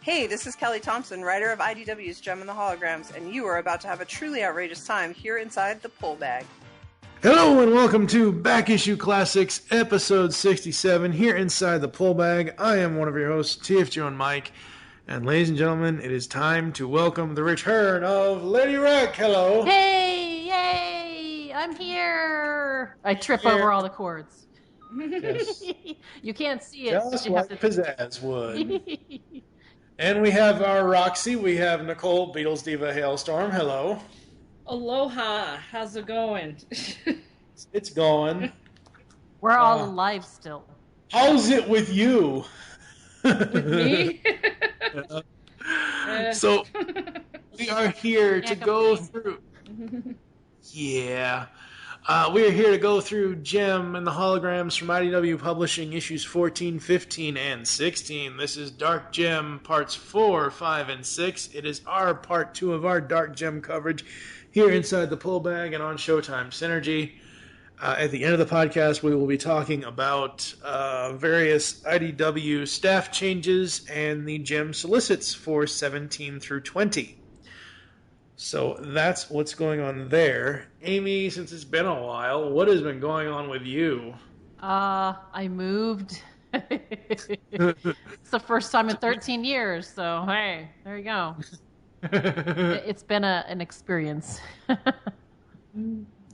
Hey, this is Kelly Thompson, writer of IDW's Gem and the Holograms, and you are about to have a truly outrageous time here inside the Pull Bag. Hello and welcome to Back Issue Classics, episode 67, here inside the Pull Bag. I am one of your hosts, TF Joe and Mike, and ladies and gentlemen, it is time to welcome the return of Lady Rack. Hello. Hey, yay, I'm here. I trip over all the chords. Yes. You can't see it. Just you like Pizzazz would. And we have our Roxy. We have Nicole, Beatles Diva Hailstorm. Hello. Aloha. How's it going? It's going. We're all alive still. How's it with you? With me? So, we are here to go through... Yeah. We are here to go through Gem and the Holograms from IDW Publishing, issues 14, 15, and 16. This is Dark Gem, parts 4, 5, and 6. It is our part 2 of our Dark Gem coverage here inside the Pull Bag and on Showtime Synergy. At the end of the podcast, we will be talking about various IDW staff changes and the Gem solicits for 17 through 20. So that's what's going on there. Amy, since it's been a while, what has been going on with you? I moved. It's the first time in 13 years, so hey, there you go. It's been an experience.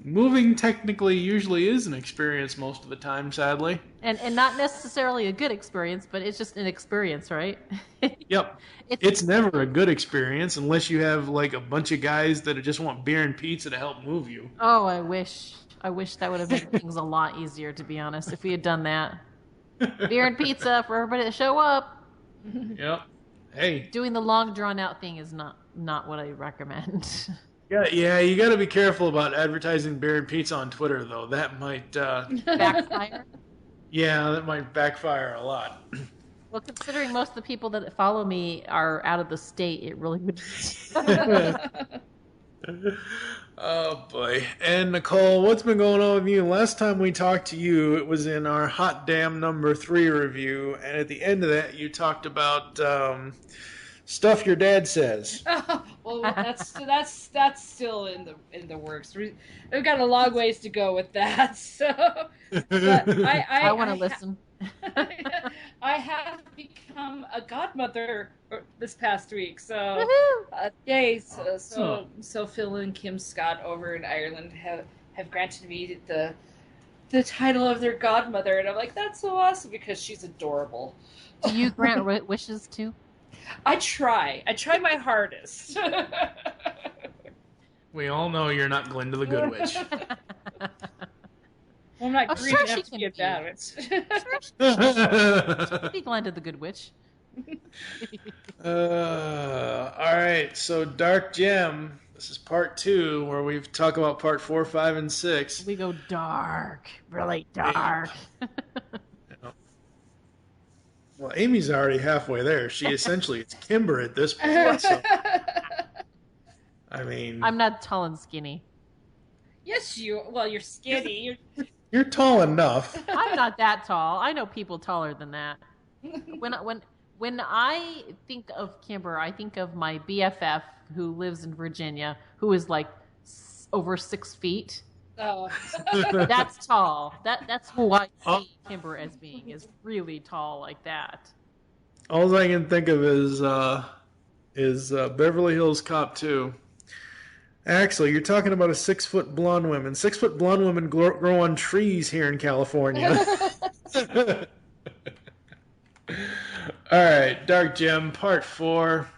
Moving technically usually is an experience most of the time, sadly. And not necessarily a good experience, but it's just an experience, right? Yep. It's never a good experience unless you have like a bunch of guys that just want beer and pizza to help move you. Oh, I wish that would have made things a lot easier, to be honest, if we had done that. Beer and pizza for everybody to show up. Yep. Hey. Doing the long drawn out thing is not what I recommend. Yeah, you got to be careful about advertising beer and pizza on Twitter, though. That might backfire. Yeah, that might backfire a lot. Well, considering most of the people that follow me are out of the state, it really would. Oh boy! And Nicole, what's been going on with you? Last time we talked to you, it was in our Hot Damn number 3 review, and at the end of that, you talked about stuff your dad says. Well, that's still in the works. We've got a long ways to go with that. So, but I want to listen. I have become a godmother this past week, so yay! So Phil and Kim Scott over in Ireland have granted me the title of their godmother, and I'm like, that's so awesome because she's adorable. Do you grant wishes too? I try my hardest. We all know you're not Glinda the Good Witch. Well, I'm not green enough to be a bad witch. Be Glinda the Good Witch. Alright, so Dark Gem. This is part 2, where we talk about part 4, 5, and 6. We go dark. Really dark. Well, Amy's already halfway there. She essentially is Kimber at this point. So. I mean... I'm not tall and skinny. Yes, you're skinny. You're tall enough. I'm not that tall. I know people taller than that. When I think of Kimber, I think of my BFF who lives in Virginia, who is like over 6 feet. Oh. That's tall. That's who I see Kimber as being, is really tall like that. All I can think of is Beverly Hills Cop 2. Actually, you're talking about a 6-foot blonde woman. 6-foot blonde women grow on trees here in California. All right, Dark Gem, Part 4.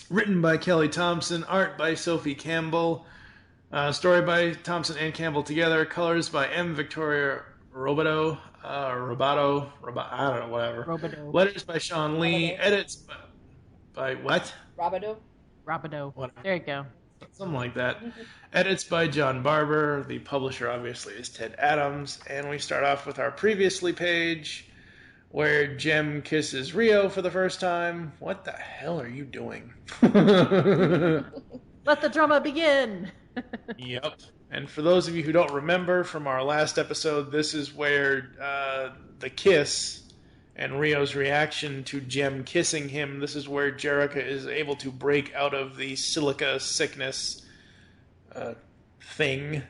Written by Kelly Thompson. Art by Sophie Campbell. Story by Thompson and Campbell together. Colors by M. Victoria Roboto. I don't know, whatever. Roboto. Letters by Sean Lee. Roboto. Edits by what? Roboto. Whatever. There you go. Something like that. Edits by John Barber. The publisher, obviously, is Ted Adams. And we start off with our previously page, where Gem kisses Rio for the first time. What the hell are you doing? Let the drama begin! Yep. And for those of you who don't remember from our last episode, this is where the kiss and Rio's reaction to Jem kissing him. This is where Jerica is able to break out of the Silica sickness thing.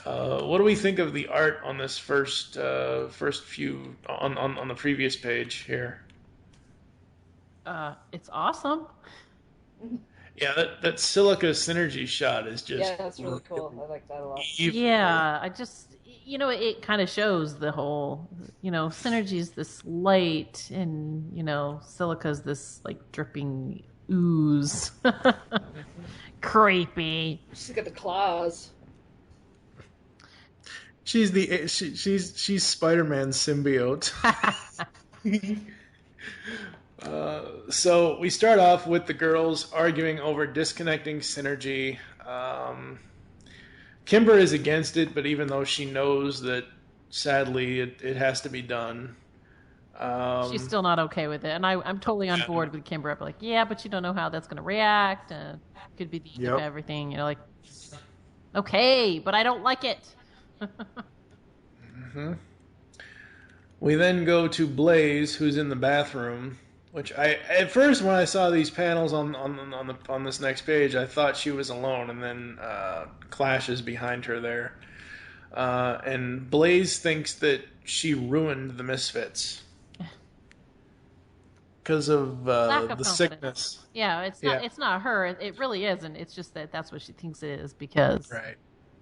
What do we think of the art on this first few on the previous page here? It's awesome. Yeah, that Silica synergy shot is just... Yeah, that's really cool. I like that a lot. Yeah, I just... it kind of shows the whole... Synergy's this light, and, Silica's this, dripping ooze. Creepy. She's got the claws. She's Spider-Man's symbiote. So we start off with the girls arguing over disconnecting Synergy. Kimber is against it, but even though she knows that, sadly, it has to be done. She's still not okay with it, and I'm totally on board with Kimber. I'm like, yeah, but you don't know how that's going to react, and could be the end of everything. Okay, but I don't like it. Mm-hmm. We then go to Blaze, who's in the bathroom. Which at first when I saw these panels on this next page, I thought she was alone, and then Clash is behind her there, and Blaze thinks that she ruined the Misfits because of the sickness. Yeah, it's not her. It really isn't. It's just that's what she thinks it is because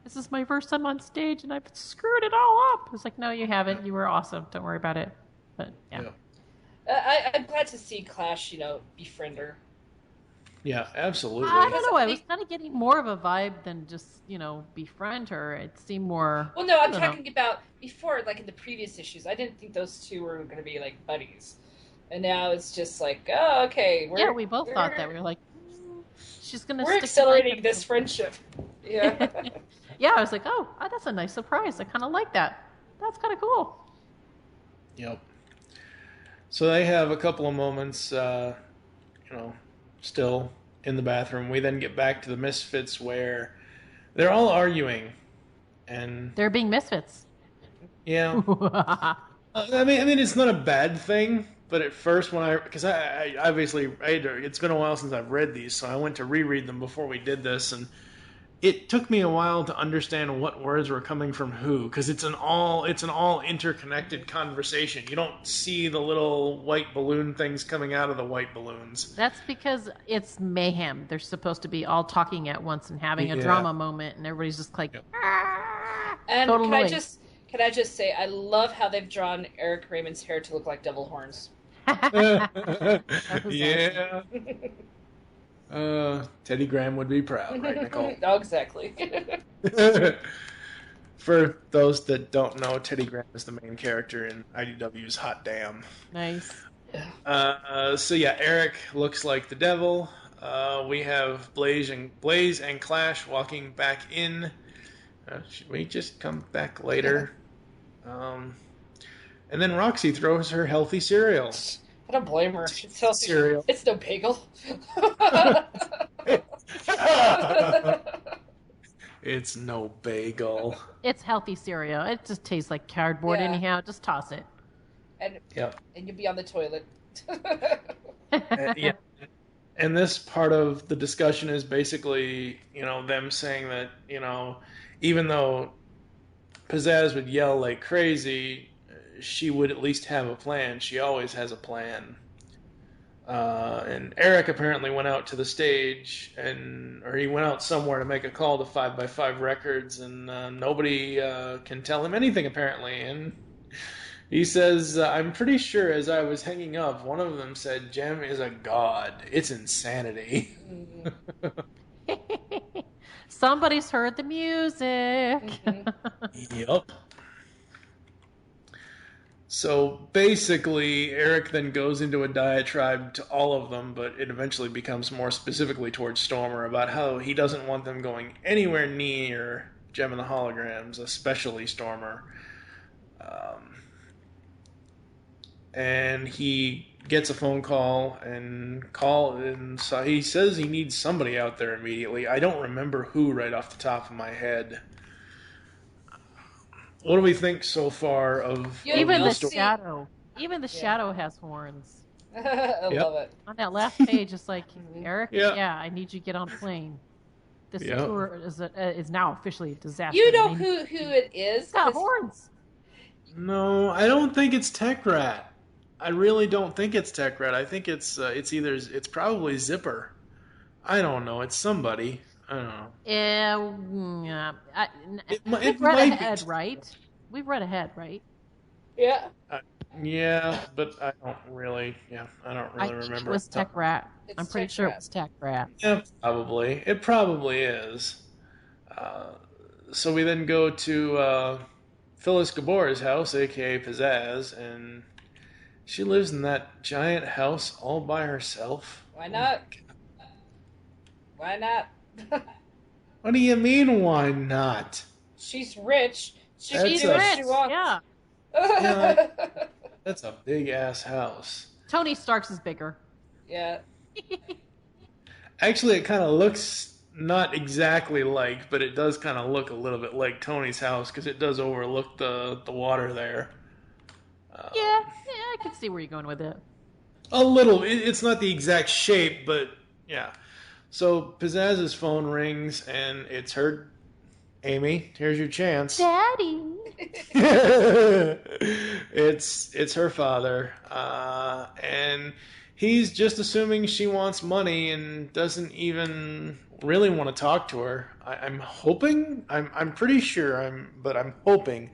this is my first time on stage and I've screwed it all up. It's like, no, you haven't. You were awesome. Don't worry about it. But yeah. I'm glad to see Clash, befriend her. Yeah, absolutely. I don't know. I was kind of getting more of a vibe than just, befriend her. It seemed more... Well, no, I'm talking about before, in the previous issues. I didn't think those two were going to be, buddies. And now it's just oh, okay. We both thought that. We were like, she's going to We're accelerating this friendship. Yeah. Yeah, I was like, oh, that's a nice surprise. I kind of like that. That's kind of cool. Yep. So they have a couple of moments, still in the bathroom. We then get back to the Misfits where they're all arguing, and they're being misfits. Yeah. I mean, it's not a bad thing, but at first because I obviously it's been a while since I've read these, so I went to reread them before we did this, and it took me a while to understand what words were coming from who, because it's an all interconnected conversation. You don't see the little white balloon things coming out of the white balloons. That's because it's mayhem. They're supposed to be all talking at once and having a drama moment, and everybody's just like, And total can noise. I just say, I love how they've drawn Eric Raymond's hair to look like devil horns. Yeah. Teddy Graham would be proud, right, Nicole? Oh, exactly. For those that don't know, Teddy Graham is the main character in IDW's Hot Damn. Nice. So yeah, Eric looks like the devil. We have Blaze and Clash walking back in. Should we just come back later? And then Roxy throws her healthy cereal. I don't blame her. It's healthy cereal. It's no bagel. It's no bagel. It's healthy cereal. It just tastes like cardboard anyhow. Just toss it. And you'll be on the toilet. Yeah. And this part of the discussion is basically, them saying that, even though Pizzazz would yell like crazy, she would at least have a plan. She always has a plan. And Eric apparently went out to the stage, or he went out somewhere to make a call to 5x5 Records, and nobody can tell him anything apparently. And he says, I'm pretty sure as I was hanging up, one of them said, Jem is a god. It's insanity. Somebody's heard the music. Yep. So basically, Eric then goes into a diatribe to all of them, but it eventually becomes more specifically towards Stormer about how he doesn't want them going anywhere near Gem and the Holograms, especially Stormer. And he gets a phone call and so he says he needs somebody out there immediately. I don't remember who right off the top of my head. What do we think so far of even the the story? shadow? Even the shadow has horns. I love it. On that last page, it's like, Eric, I need you to get on a plane. This tour is now officially a disaster. You know who it is? It's got horns. No, I don't think it's Tech Rat. I really don't think it's Tech Rat. I think it's probably Zipper. I don't know. It's somebody. I don't know. We've read ahead, right? We've read ahead, right? Yeah. Yeah, but I don't really remember. It was Tech Rat. I'm pretty sure it was Tech Rat. Yeah, probably. It probably is. So we then go to Phyllis Gabor's house, a.k.a. Pizzazz, and she lives in that giant house all by herself. Why not? Why not? What do you mean, why not? She's rich. She's rich, yeah. Yeah, that's a big-ass house. Tony Stark's is bigger. Yeah. Actually, it kind of looks not exactly like, but it does kind of look a little bit like Tony's house, because it does overlook the water there. Yeah, I can see where you're going with it. A little. It's not the exact shape, but yeah. So Pizzazz's phone rings, and it's her. Amy, here's your chance. Daddy. It's her father, and he's just assuming she wants money and doesn't even really want to talk to her. I'm hoping, I'm pretty sure, but I'm hoping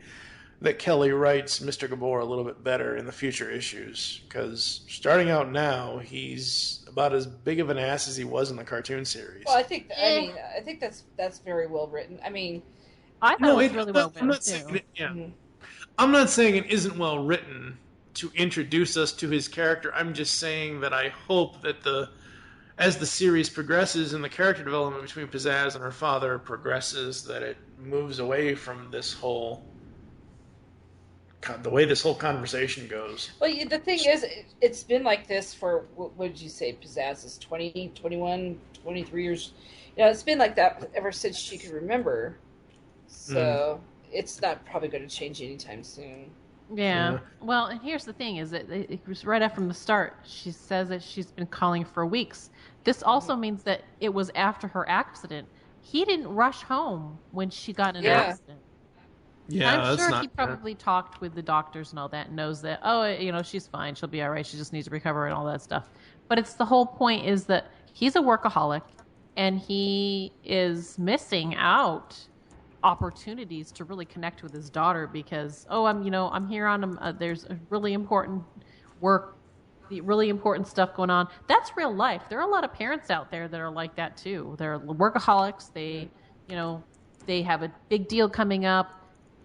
that Kelly writes Mr. Gabor a little bit better in the future issues, because starting out now, he's about as big of an ass as he was in the cartoon series. Well, I think that's very well written. I mean, I thought it was really well written too. Mm-hmm. I'm not saying it isn't well written to introduce us to his character. I'm just saying that I hope that as the series progresses and the character development between Pizzazz and her father progresses, that it moves away from the way this whole conversation goes. Well, the thing is, it's been like this for, what did you say, Pizzazz is 20, 21, 23 years. It's been like that ever since she could remember. So it's not probably going to change anytime soon. Yeah. Well, and here's the thing, is that it was right after the start. She says that she's been calling for weeks. This also means that it was after her accident. He didn't rush home when she got in an accident. Yeah, I'm sure he probably talked with the doctors and all that and knows that, she's fine. She'll be all right. She just needs to recover and all that stuff. But it's the whole point is that he's a workaholic and he is missing out opportunities to really connect with his daughter because, I'm here on there's a really important work, really important stuff going on. That's real life. There are a lot of parents out there that are like that too. They're workaholics. They have a big deal coming up.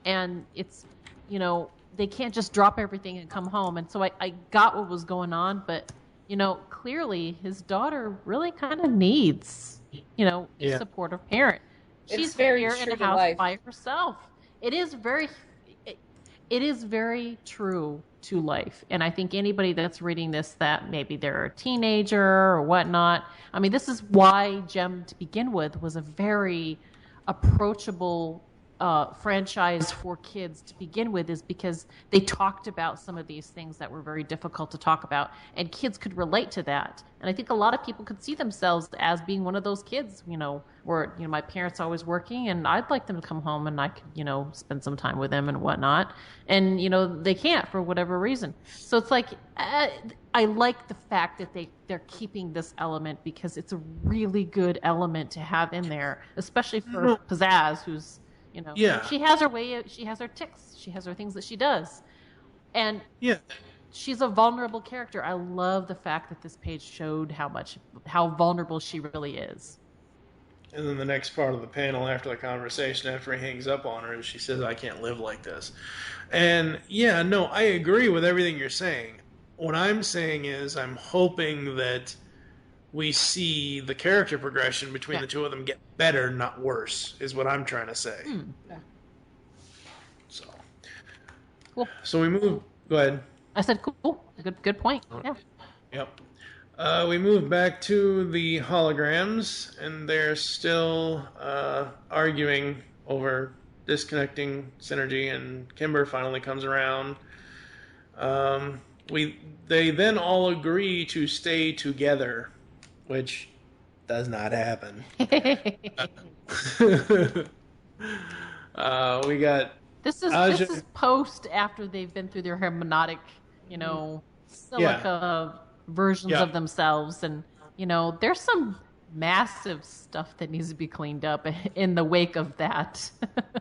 And it's, they can't just drop everything and come home. And so I got what was going on, but, clearly his daughter really kind of needs, a supportive parent. She's very here in a house by herself. It is very true to life. And I think anybody that's reading this, that maybe they're a teenager or whatnot. I mean, this is why Gem to begin with was a very approachable franchise for kids to begin with, is because they talked about some of these things that were very difficult to talk about, and kids could relate to that. And I think a lot of people could see themselves as being one of those kids, where my parents are always working, and I'd like them to come home and I could, spend some time with them and whatnot. And they can't for whatever reason. So it's like I like the fact that they're keeping this element because it's a really good element to have in there, especially for Pizzazz, who's she has her way, she has her tics, she has her things that she does. And she's a vulnerable character. I love the fact that this page showed how vulnerable she really is. And then the next part of the panel after the conversation, after he hangs up on her, is she says, "I can't live like this." And I agree with everything you're saying. What I'm saying is I'm hoping that we see the character progression between the two of them get better, not worse, is what I'm trying to say. Yeah. So, cool. So we move. Go ahead. I said, cool. Good point. Yeah. Yep. We move back to the holograms, and they're still arguing over disconnecting Synergy, and Kimber finally comes around. they then all agree to stay together, which does not happen. We got This is post after they've been through their hypnotic, Silica versions of themselves, and there's some massive stuff that needs to be cleaned up in the wake of that.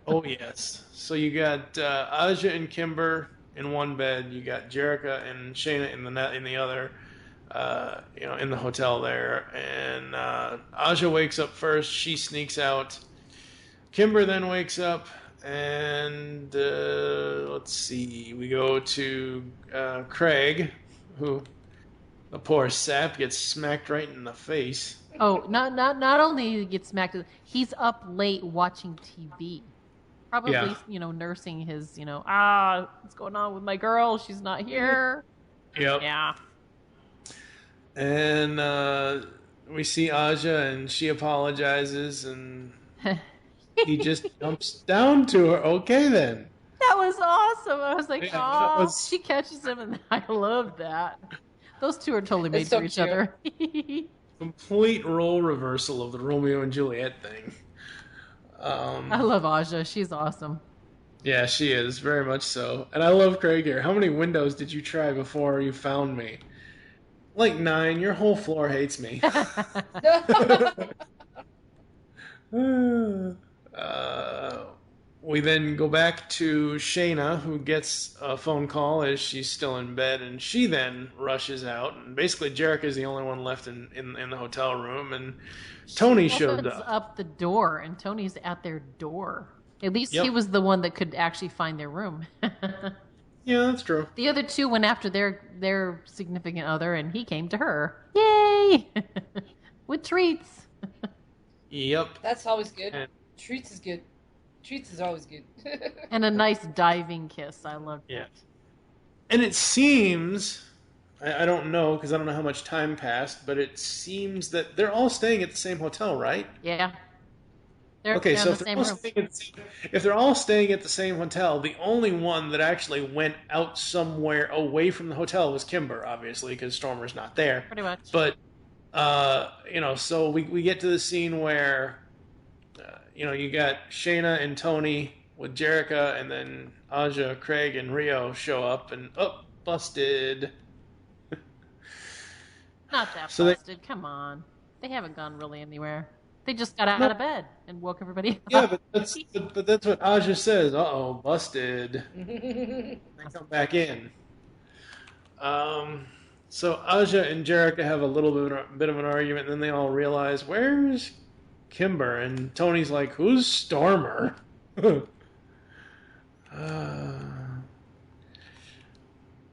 Oh yes. So you got Aja and Kimber in one bed. You got Jerica and Shayna in the other. In the hotel there, and Aja wakes up first. She sneaks out. Kimber then wakes up, and let's see. We go to Craig, who the poor sap gets smacked right in the face. Oh, not only he gets smacked, he's up late watching TV. Probably, nursing his, what's going on with my girl? She's not here. Yep. Yeah. And we see Aja, and she apologizes, and he just jumps down to her. Okay, then. That was awesome. I was like, Yeah, she catches him, and I love that. Those two are totally made for each other. Complete role reversal of the Romeo and Juliet thing. I love Aja. She's awesome. Yeah, she is, very much so. And I love Craig here. How many windows did you try before you found me? Like 9. Your whole floor hates me. We then go back to Shayna, who gets a phone call as she's still in bed, and she then rushes out. And basically, Jerica is the only one left in the hotel room, and Tony showed up the door, and Tony's at their door. At least he was the one that could actually find their room. Yeah, that's true. The other two went after their significant other, and he came to her. Yay! With treats. Yep. That's always good. Treats is good. Treats is always good. And a nice diving kiss. I love that. Yeah. And it seems, I don't know, because I don't know how much time passed, but it seems that they're all staying at the same hotel, right? Yeah. So if they're all staying at the same hotel, the only one that actually went out somewhere away from the hotel was Kimber, obviously, because Stormer's not there. Pretty much. But, so we get to the scene where, you got Shayna and Tony with Jerica, and then Aja, Craig, and Rio show up, and, busted. Not that busted. Come on. They haven't gone really anywhere. They just got out of bed and woke everybody up. Yeah, but that's what Aja says. Uh-oh, busted. They come back in. So Aja and Jerica have a little bit of an argument, and then they all realize, where's Kimber? And Tony's like, who's Stormer?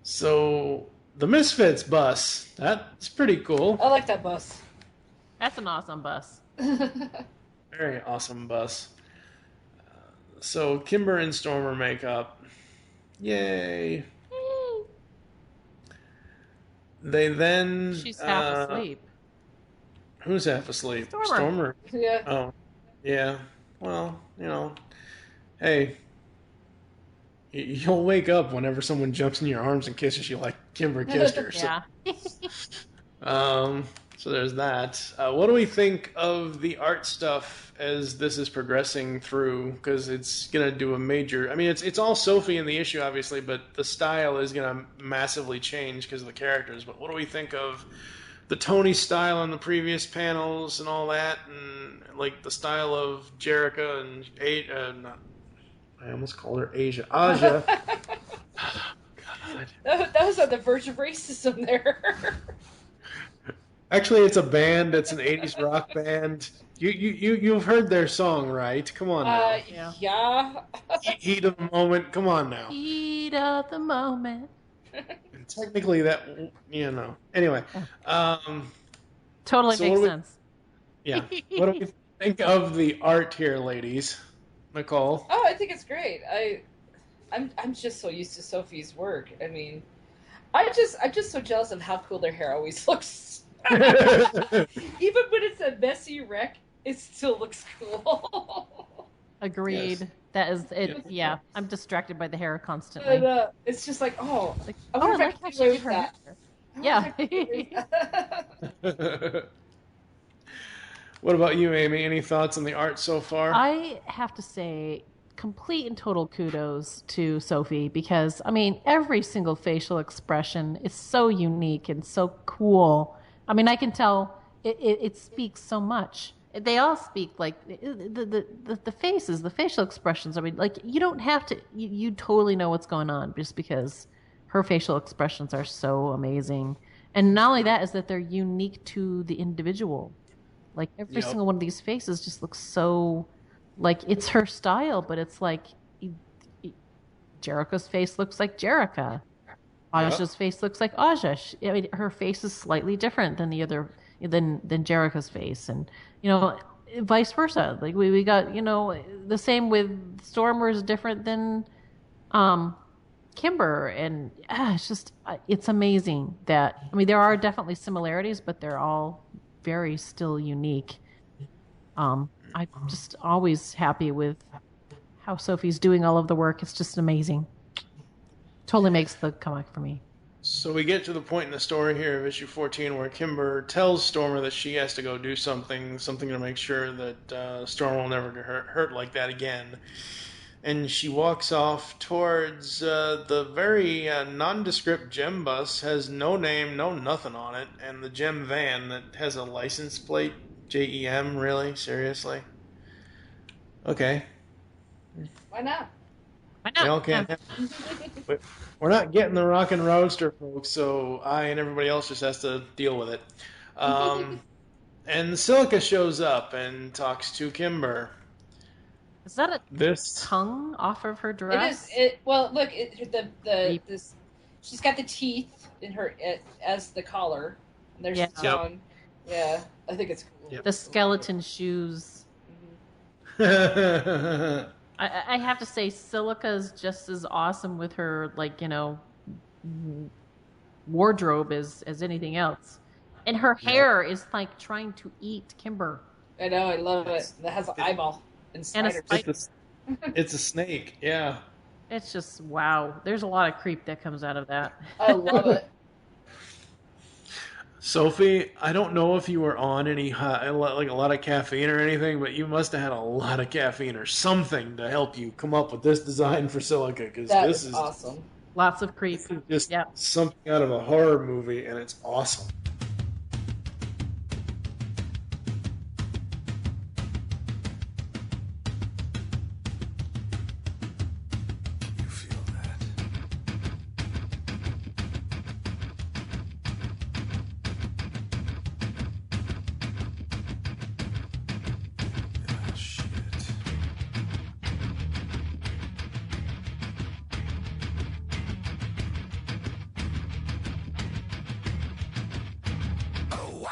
So the Misfits bus, that's pretty cool. I like that bus. That's an awesome bus. Very awesome bus. So Kimber and Stormer make up. Yay. They then... She's half asleep. Who's half asleep? Stormer. Yeah. Oh, yeah. Well, hey, you'll wake up whenever someone jumps in your arms and kisses you like Kimber kissed her. Yeah. So there's that. What do we think of the art stuff as this is progressing through? Because it's going to do a major... I mean, it's all Sophie in the issue, obviously, but the style is going to massively change because of the characters. But what do we think of the Tony style on the previous panels and all that? And, like, the style of Jerica and... I almost called her Aja. God. That was on the verge of racism there. Actually, it's a band. It's an 80s rock band. You've heard their song, right? Come on now. Yeah. Heat of the moment. Come on now. Heat of the moment. And technically, that Anyway, totally makes sense. Yeah. What do we think of the art here, ladies? Nicole. Oh, I think it's great. I'm just so used to Sophie's work. I mean, I'm just so jealous of how cool their hair always looks. Even when it's a messy wreck, it still looks cool. Agreed. Yes. That is it. Yeah, I'm distracted by the hair constantly. But, it's just like, oh, Like, I oh, wonder I if I like could how get she away did with her hair. that. I wonder Yeah. if I could get away with that. What about you, Amy? Any thoughts on the art so far? I have to say, complete and total kudos to Sophie because, I mean, every single facial expression is so unique and so cool. I mean, I can tell it speaks so much. They all speak like the faces, the facial expressions. I mean, like you don't have to, you totally know what's going on just because her facial expressions are so amazing. And not only that, is that they're unique to the individual. Like every Yep. single one of these faces just looks so like it's her style, but it's like Jericho's face looks like Jerica. Aja's face looks like Aja. I mean, her face is slightly different than the other than Jericho's face, and you know, vice versa. Like we got the same with Stormer is different than Kimber, and it's just it's amazing that I mean there are definitely similarities, but they're all very still unique. I'm just always happy with how Sophie's doing all of the work. It's just amazing. Totally makes the comic for me. So we get to the point in the story here of issue 14 where Kimber tells Stormer that she has to go do something to make sure that Stormer will never get hurt like that again. And she walks off towards the very nondescript gem bus, has no name, no nothing on it, and the gem van that has a license plate, JEM, really? Seriously? Okay. Why not? Why They not? all can't have it. We're not getting the Rockin' Roadster, folks, so I and everybody else just has to deal with it. And Silica shows up and talks to Kimber. Is that a This tongue off of her It dress? is. Well, look, this. She's got the teeth in her as the collar. And there's the Yeah. tongue. Yeah, I think it's cool. Yep. The skeleton shoes. Mhm. I have to say, Silica's just as awesome with her, like, wardrobe as anything else. And her hair is like trying to eat Kimber. I know. I love it. That has an eyeball and And a spiders. it's a snake, yeah. It's just, wow. There's a lot of creep that comes out of that. I love it. Sophie, I don't know if you were on any like a lot of caffeine or anything, but you must have had a lot of caffeine or something to help you come up with this design for Silica, because That this is is awesome. Lots of creep. just Yeah. something out of a horror movie, and it's awesome. You feel that? Ah, shit. Oh,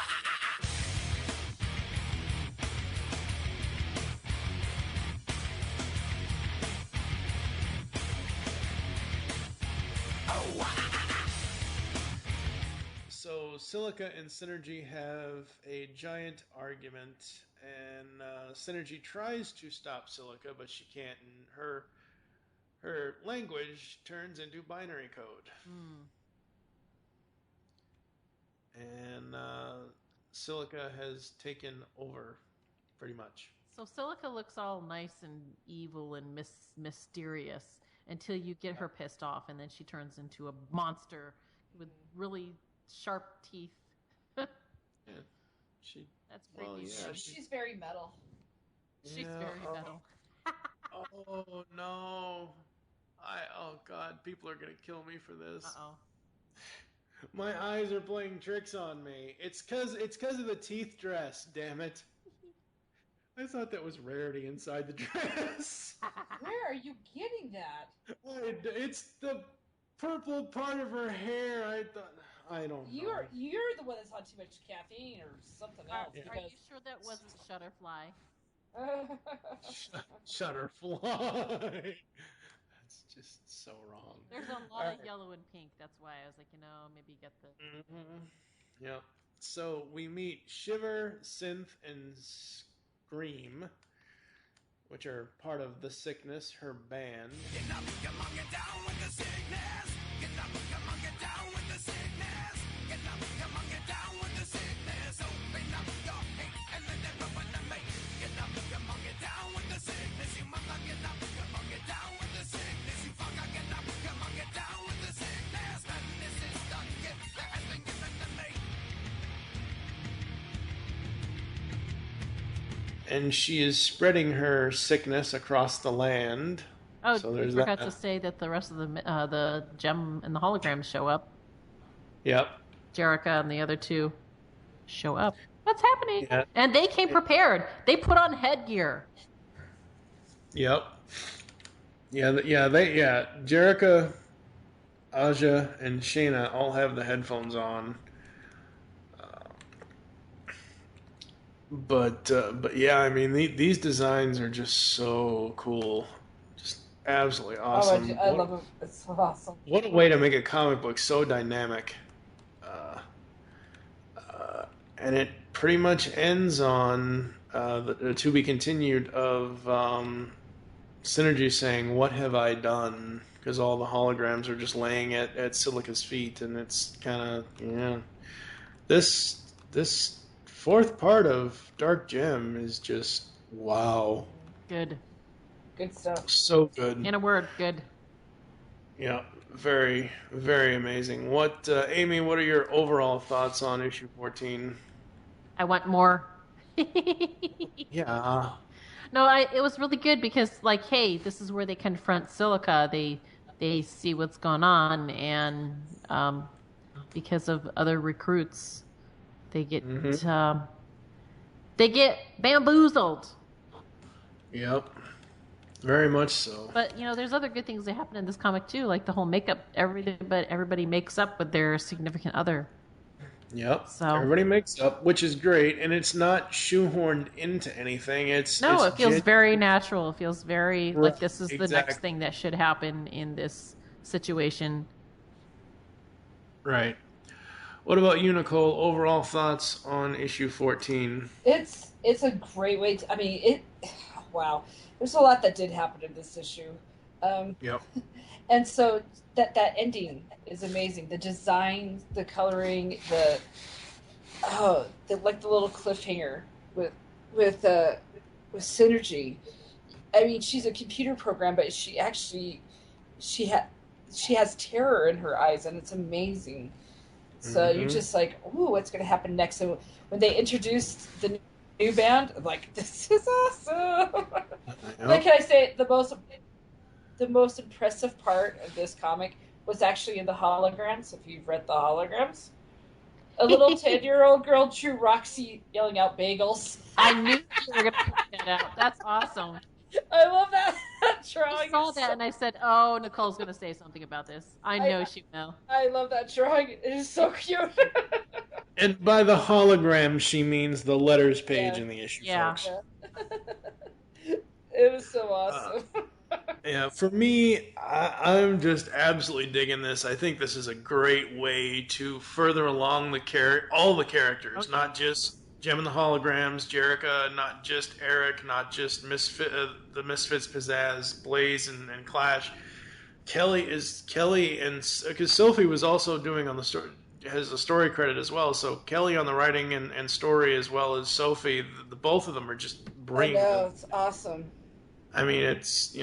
So Silica and Synergy have a giant argument, and Synergy tries to stop Silica, but she can't, and her language turns into binary code. And Silica has taken over, pretty much. So Silica looks all nice and evil and mysterious until you get her pissed off, and then she turns into a monster with really sharp teeth. Yeah, she. That's creepy. Well, yeah, She's very metal. She's yeah, very metal. Oh no! Oh god, people are gonna kill me for this. Uh-oh. My eyes are playing tricks on me. It's cause of the teeth dress. Damn it! I thought that was Rarity inside the dress. Where are you getting that? It's the purple part of her hair. I don't know. You're the one that's on too much caffeine or something else. Are you sure that wasn't Shutterfly? Shutterfly. That's just so wrong. There's a lot of yellow and pink. That's why I was like, maybe get the. Mm-hmm. Yep. So we meet Shiver, Synth, and Scream. which are part of The Sickness, her band. And she is spreading her sickness across the land. Oh, so we there's forgot that. to say that the rest of the gem and the holograms show up. Yep. Jerica and the other two show up. What's happening? Yeah. And they came prepared. They put on headgear. Yep. Jerica, Aja, and Shayna all have the headphones on. But yeah, I mean these designs are just so cool, just absolutely awesome. I love them. It's so awesome. What a way to make a comic book so dynamic. And it pretty much ends on the to be continued of Synergy saying, "What have I done?" Because all the holograms are just laying at Silica's feet, and it's kind of This fourth part of Dark Gem is just wow. Good. Good stuff. So good. In a word, good. Yeah, very, very amazing. What, Amy? What are your overall thoughts on issue 14? I want more. Yeah. No, it was really good because, like, hey, this is where they confront Silica. They see what's going on, and because of other recruits, they get bamboozled. Yep. Very much so. But there's other good things that happen in this comic too, like the whole makeup. Everybody makes up with their significant other. Yep. So everybody makes up, which is great, and it's not shoehorned into anything. It feels very natural. It feels very like this is the exactly. next thing that should happen in this situation. Right. What about you, Nicole? Overall thoughts on issue 14? It's a great way to. I mean, wow. There's a lot that did happen in this issue. Yep. And so that ending is amazing. The design, the coloring, the little cliffhanger with Synergy. I mean, she's a computer program, but she has terror in her eyes, and it's amazing. So you're just like, ooh, what's going to happen next? And when they introduced the new band, I'm like, this is awesome. Like, can I say the most impressive part of this comic was actually in the holograms. If you've read the holograms, a little 10-year-old girl drew Roxy yelling out bagels. I knew you were going to point that out. That's awesome. I love that drawing. I saw that and I said, "Oh, Nicole's going to say something about this." I know she will. I love that drawing. It is so cute. And by the hologram, she means the letters page in the issue, folks. Yeah. It was so awesome. Yeah, for me, I'm just absolutely digging this. I think this is a great way to further along all the characters, not just Gem and the Holograms, Jerica, not just Eric, not just the Misfits, Pizzazz, Blaze, and Clash. Kelly, and because Sophie was also doing on the story, has a story credit as well. So Kelly on the writing and story, as well as Sophie, the both of them are just bringing. I know, it's awesome. I mean, it's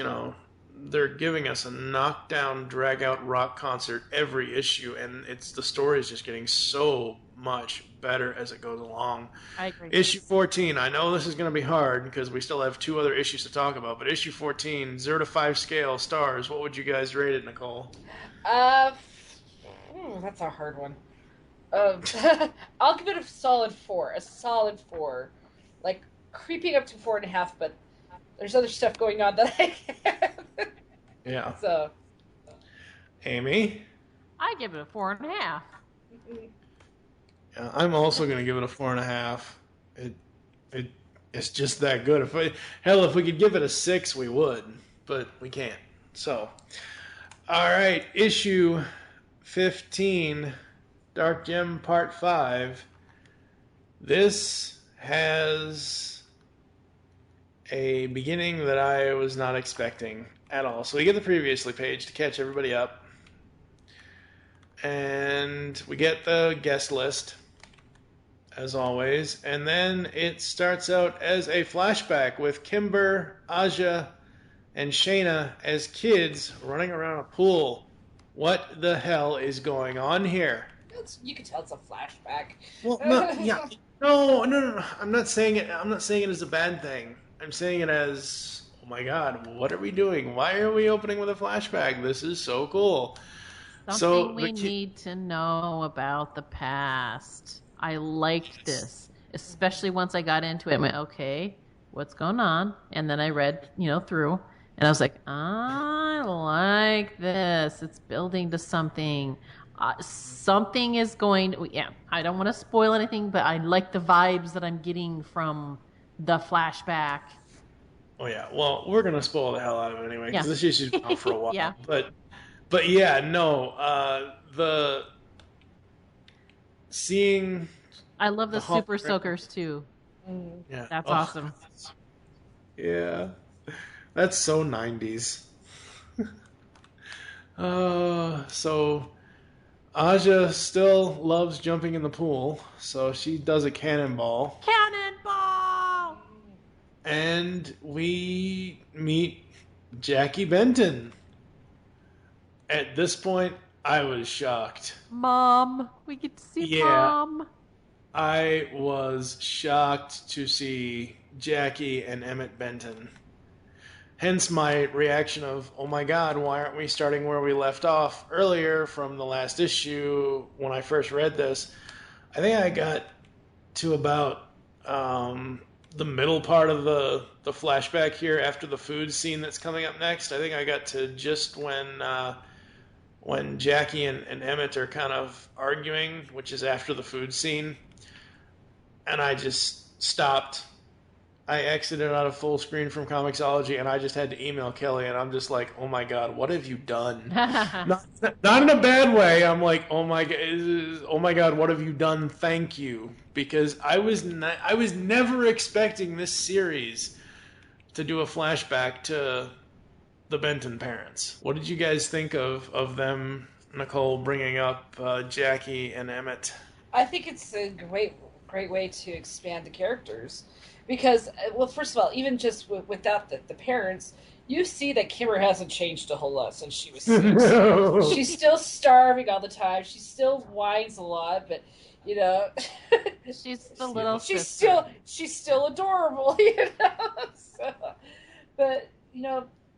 they're giving us a knockdown, drag out rock concert every issue, and the story is just getting so much better as it goes along. I agree. Issue 14. I know this is going to be hard because we still have 2 other issues to talk about, but issue 14, 0 to 5 scale stars. What would you guys rate it, Nicole? That's a hard one. I'll give it a solid 4. A solid 4, like creeping up to 4.5, but there's other stuff going on that I can't. Yeah. So, Amy? I give it a 4.5. Yeah, I'm also going to give it a 4.5. It's just that good. If we could give it a 6, we would, but we can't. So, all right, issue 15, Dark Gem Part 5. This has a beginning that I was not expecting at all. So we get the previously page to catch everybody up. And we get the guest list, as always. And then it starts out as a flashback with Kimber, Aja, and Shayna as kids running around a pool. What the hell is going on here? You can tell it's a flashback. Well, no, yeah. No. I'm not saying it as a bad thing. I'm saying it as, oh my god, what are we doing? Why are we opening with a flashback? This is so cool. Something we need to know about the past. I liked this, especially once I got into it. I went, okay, what's going on? And then I read, through, and I was like, I like this. It's building to something. Something is going to, I don't want to spoil anything, but I like the vibes that I'm getting from the flashback. Oh, yeah. Well, we're going to spoil the hell out of it anyway, because this issue's been out for a while. Yeah. But yeah, no, the seeing. I love the super soakers too. Yeah. That's awesome. Yeah. That's so 90s. So Aja still loves jumping in the pool, so she does a cannonball. Cannonball! And we meet Jackie Benton. At this point, I was shocked. Mom. We get to see Mom. I was shocked to see Jackie and Emmett Benton. Hence my reaction of, oh my god, why aren't we starting where we left off earlier from the last issue when I first read this? I think I got to about the middle part of the flashback here after the food scene that's coming up next. I think I got to just when Jackie and Emmett are kind of arguing, which is after the food scene. And I just stopped. I exited out of full screen from Comixology, and I just had to email Kelly, and I'm just like, oh my god, what have you done? not in a bad way. I'm like, oh my god, what have you done? Thank you. Because I was never expecting this series to do a flashback to the Benton parents. What did you guys think of them, Nicole, bringing up Jackie and Emmett? I think it's a great way to expand the characters. Because, well, first of all, even just without the parents, you see that Kimber hasn't changed a whole lot since she was 6. No. She's still starving all the time. She still whines a lot, but, she's the little sister. She's still adorable, So, but,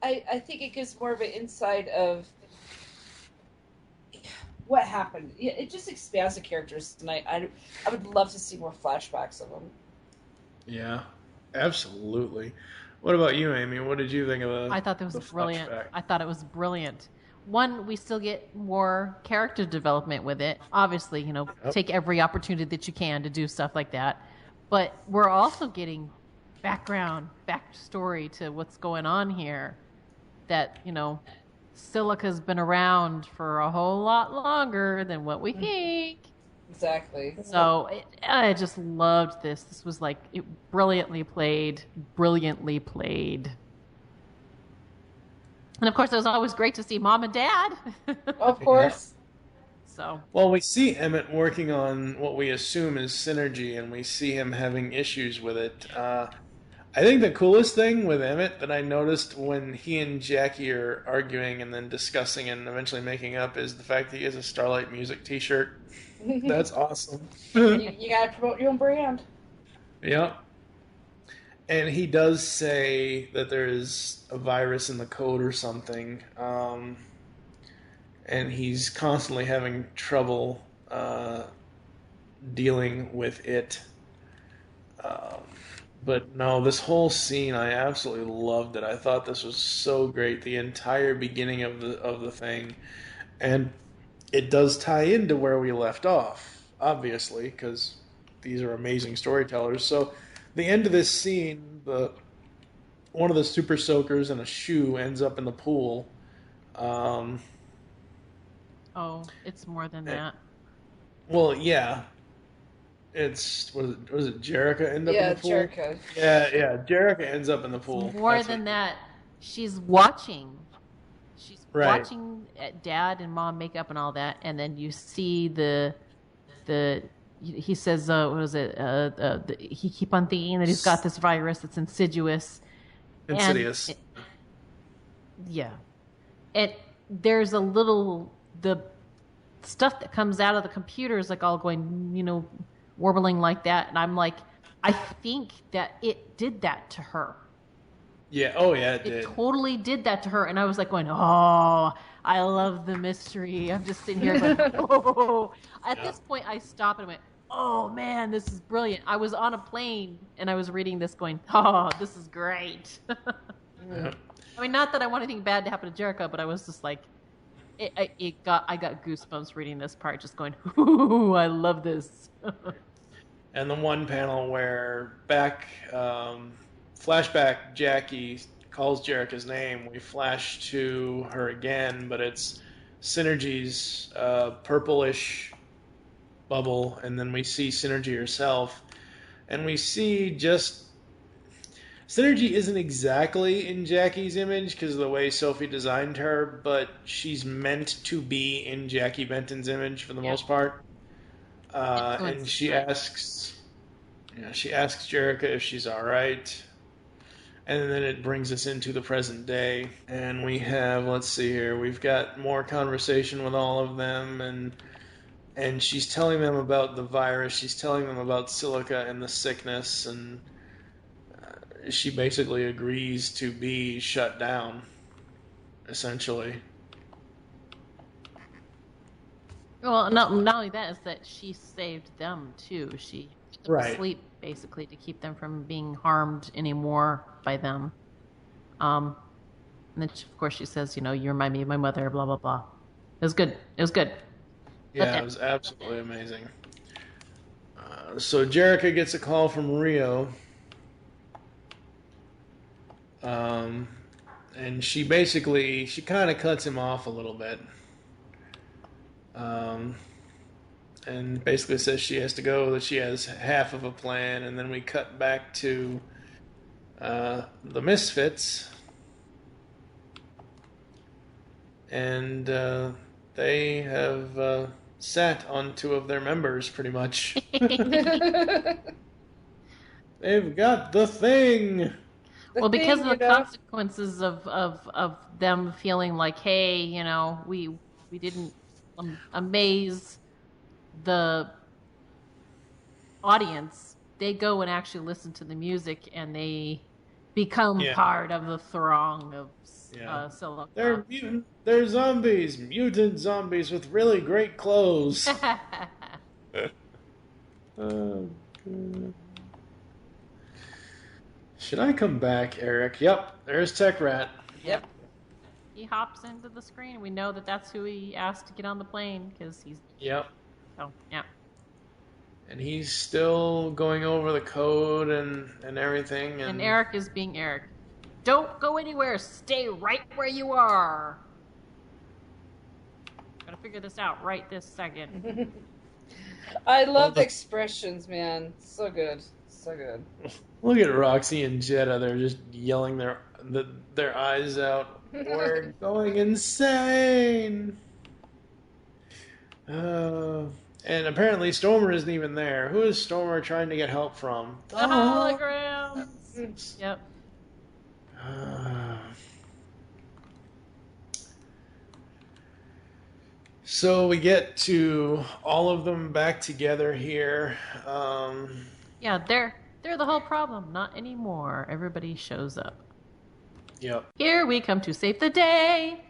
I think it gives more of an insight of what happened. It just expands the characters, and I would love to see more flashbacks of them. Yeah, absolutely. What about you, Amy? What did you think of I thought that was brilliant. Flashback? I thought it was brilliant. One, we still get more character development with it. Obviously, take every opportunity that you can to do stuff like that. But we're also getting backstory to what's going on here. That, Silica's been around for a whole lot longer than what we think. Exactly. So I just loved this. This was brilliantly played. And of course, it was always great to see Mom and Dad. Of course. So. Well, we see Emmett working on what we assume is synergy, and we see him having issues with it. I think the coolest thing with Emmett that I noticed when he and Jackie are arguing and then discussing and eventually making up is the fact that he has a Starlight Music t-shirt. That's awesome. You gotta promote your own brand. Yep. And he does say that there is a virus in the code or something, and he's constantly having trouble dealing with it. But no, this whole scene, I absolutely loved it. I thought this was so great. The entire beginning of the thing, and it does tie into where we left off, obviously, because these are amazing storytellers. So, the end of this scene, one of the super soakers in a shoe ends up in the pool. It's more than that. Well, yeah. was it Jerica end up in Yeah, the pool? Jericho. Yeah, Jerica ends up in the pool. More That's than what- that, she's watching. She's Right. watching Dad and Mom make up and all that, and then you see he says, what was it? He keep on thinking that he's got this virus that's insidious. Insidious. Yeah. There's the stuff that comes out of the computer is like all going, warbling like that. And I'm like, I think that it did that to her. Yeah. Oh, yeah, it It did. totally did that to her. And I was like going, oh, I love the mystery. I'm just sitting here going, oh. At this point, I stopped and went, oh, man, this is brilliant. I was on a plane and I was reading this going, oh, this is great. Yeah. I mean, not that I want anything bad to happen to Jericho, but I was just like, I got goosebumps reading this part, just going, ooh, I love this. And the one panel where flashback, Jackie calls Jerica's name. We flash to her again, but it's Synergy's purplish bubble, and then we see Synergy herself, and we see just Synergy isn't exactly in Jackie's image because of the way Sophie designed her, but she's meant to be in Jackie Benton's image for the most part. And she asks Jerica if she's all right, and then it brings us into the present day, and we have, let's see here, we've got more conversation with all of them, and she's telling them about the virus, she's telling them about Silica and the sickness, and she basically agrees to be shut down, essentially. Well, not only that, is that she saved them too. She put them to sleep basically to keep them from being harmed anymore by them. And then of course she says, you remind me of my mother, blah blah blah. It was good. Yeah, it was absolutely amazing. So Jerica gets a call from Rio. And she kind of cuts him off a little bit. And basically says she has to go, that she has half of a plan, and then we cut back to the Misfits. And they have sat on two of their members, pretty much. They've got the thing! Well, because of the consequences of them feeling like, hey, we didn't amaze the audience, they go and actually listen to the music, and they become part of the throng of Silica. They're zombies, mutant zombies with really great clothes. Oh, God. Should I come back, Eric? Yep, there's Tech Rat. Yep. He hops into the screen. We know that that's who he asked to get on the plane because he's. Yep. Oh, yeah. And he's still going over the code and everything. And Eric is being Eric. Don't go anywhere. Stay right where you are. Gotta figure this out right this second. I love the expressions, man. So good. So good. Look at Roxy and Jetta. They're just yelling their eyes out. We're going insane. And apparently Stormer isn't even there. Who is Stormer trying to get help from? The holograms. Yep. So we get to all of them back together here. Yeah, they're the whole problem. Not anymore. Everybody shows up. Yep. Here we come to save the day.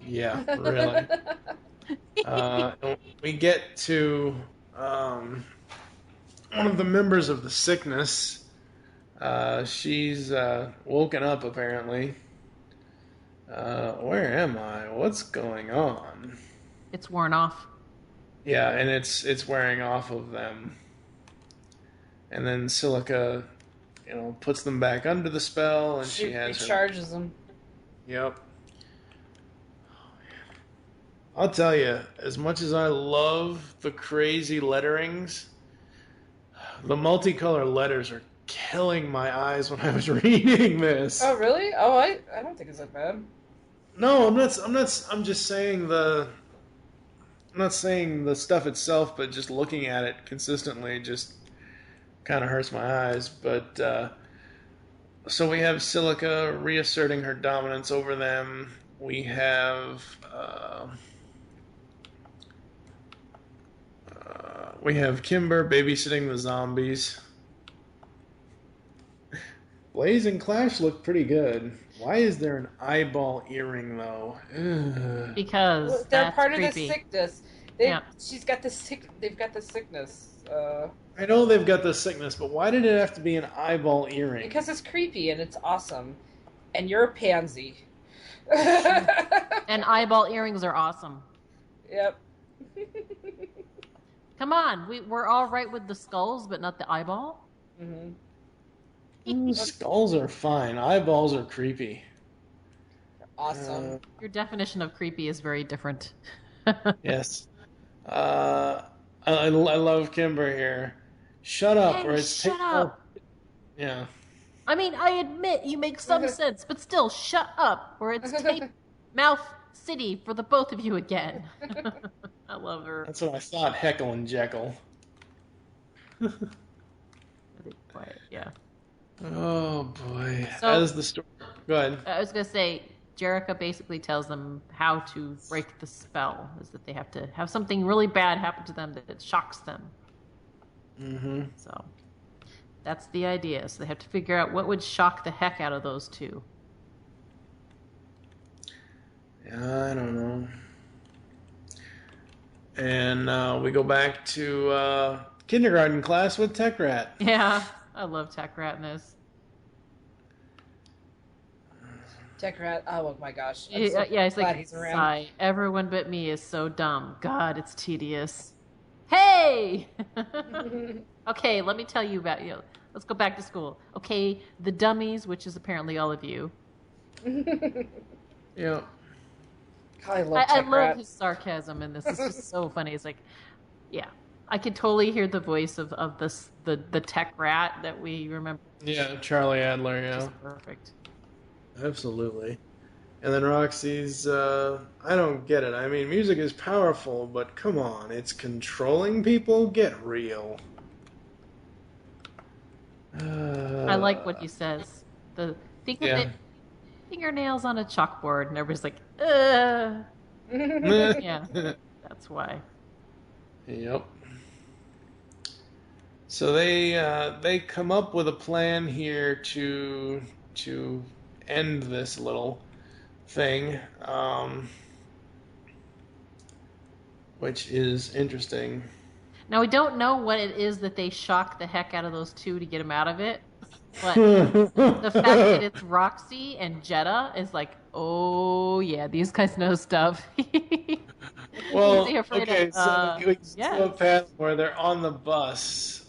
Yeah, really. We get to one of the members of the sickness. She's woken up, apparently. Where am I? What's going on? It's worn off. Yeah, and it's wearing off of them. And then Silica, puts them back under the spell, and she has recharges them. Yep. I'll tell you, as much as I love the crazy letterings, The multicolor letters are killing my eyes when I was reading this. Oh, really? Oh, I don't think it's that bad. No, I'm not. I'm just saying the. I'm not saying the stuff itself, but just looking at it consistently just kind of hurts my eyes. But so we have Silica reasserting her dominance over them. We have Kimber babysitting the zombies. Blaze and Clash look pretty good. Why is there an eyeball earring though? Ugh. Because Well, they're that's part of creepy. the sickness. Yeah. She's got the sick. They've got the sickness. I know they've got the sickness, but why did it have to be an eyeball earring? Because it's creepy and it's awesome, and you're a pansy. And eyeball earrings are awesome. Yep. Come on, we're all right with the skulls, but not the eyeball. Mm-hmm. Skulls are fine. Eyeballs are creepy. Awesome. Your definition of creepy is very different. Yes. I love Kimber here. Shut up, Hey, or it's shut up. Yeah. I mean, I admit you make some sense, but still, shut up, or it's tape mouth city for the both of you again. I love her. That's what I thought. Heckle and Jekyll. Quiet, yeah. Oh boy. So- As the story. Go ahead. I was gonna say, Jerica basically tells them how to break the spell. Is that they have to have something really bad happen to them that shocks them. Mm-hmm. So that's the idea. So they have to figure out what would shock the heck out of those two. Yeah, I don't know. And we go back to kindergarten class with Tech Rat. Yeah, I love Tech Rat in this. Tech Rat. Oh my gosh. I'm Yeah, so it's glad like, he's around. sigh. Everyone but me is so dumb. God, it's tedious. Hey! Okay, let me tell you about you. Let's go back to school. Okay, the dummies, which is apparently all of you. Yeah. I love I Tech love Rat. his sarcasm in this. It's just so funny. It's like, yeah, I could totally hear the voice of this the Tech Rat that we remember. Yeah, Charlie Adler, yeah. Just perfect. Absolutely. And then Roxy's, I don't get it. I mean, music is powerful, but come on, it's controlling people? Get real. I like what he says. Think of it, fingernails on a chalkboard, and everybody's like, yeah, that's why. Yep. So they come up with a plan here to end this little thing, which is interesting. Now, we don't know what it is that they shock the heck out of those two to get them out of it, but the fact that it's Roxy and Jetta is like, oh, yeah, these guys know stuff. Well, They're afraid okay, of, so we get yeah. to a panel where they're on the bus.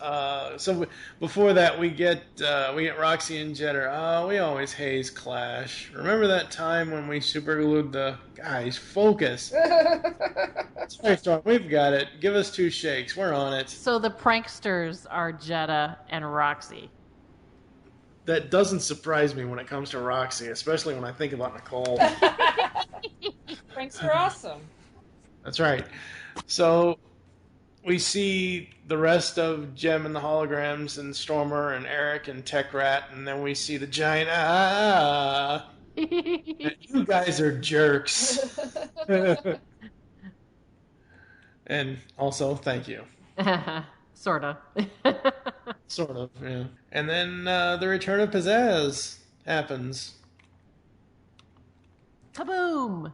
Before that, we get Roxy and Jetter. We always haze Clash. Remember that time when we superglued the guys? Focus. Sorry, Storm, we've got it. Give us 2 shakes. We're on it. So the pranksters are Jetta and Roxy. That doesn't surprise me when it comes to Roxy, especially when I think about Nicole. Pranks are awesome. That's right. So we see the rest of Gem and the Holograms and Stormer and Eric and Tech Rat, and then we see the giant. You guys are jerks. And also, thank you. Sorta. Sort of, yeah. And then the return of Pizzazz happens. Kaboom!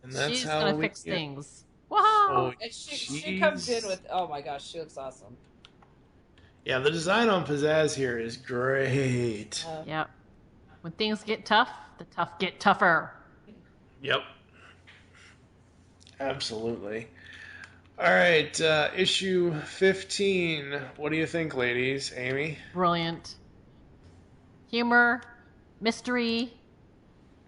And that's She's how gonna we fix get- things. Wow! And she comes in with, oh my gosh, she looks awesome. Yeah, the design on Pizzazz here is great. Yep. When things get tough, the tough get tougher. Yep. Absolutely. All right, issue 15. What do you think, ladies? Amy? Brilliant. Humor, mystery,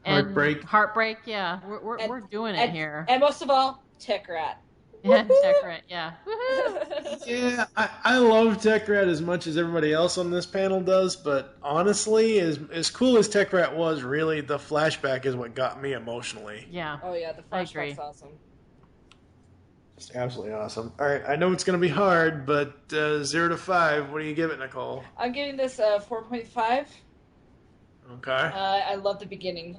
and Heartbreak. Heartbreak, yeah. We're doing it here. And most of all, Tech Rat. Yeah, Tech yeah. Woohoo! Yeah, I love Tech Rat as much as everybody else on this panel does, but honestly, as cool as Tech Rat was, really, the flashback is what got me emotionally. Yeah. Oh yeah, the I agree. flashback's awesome. Just absolutely awesome. All right, I know it's going to be hard, but 0 to 5, what do you give it, Nicole? I'm giving this a 4.5. Okay. I love the beginning.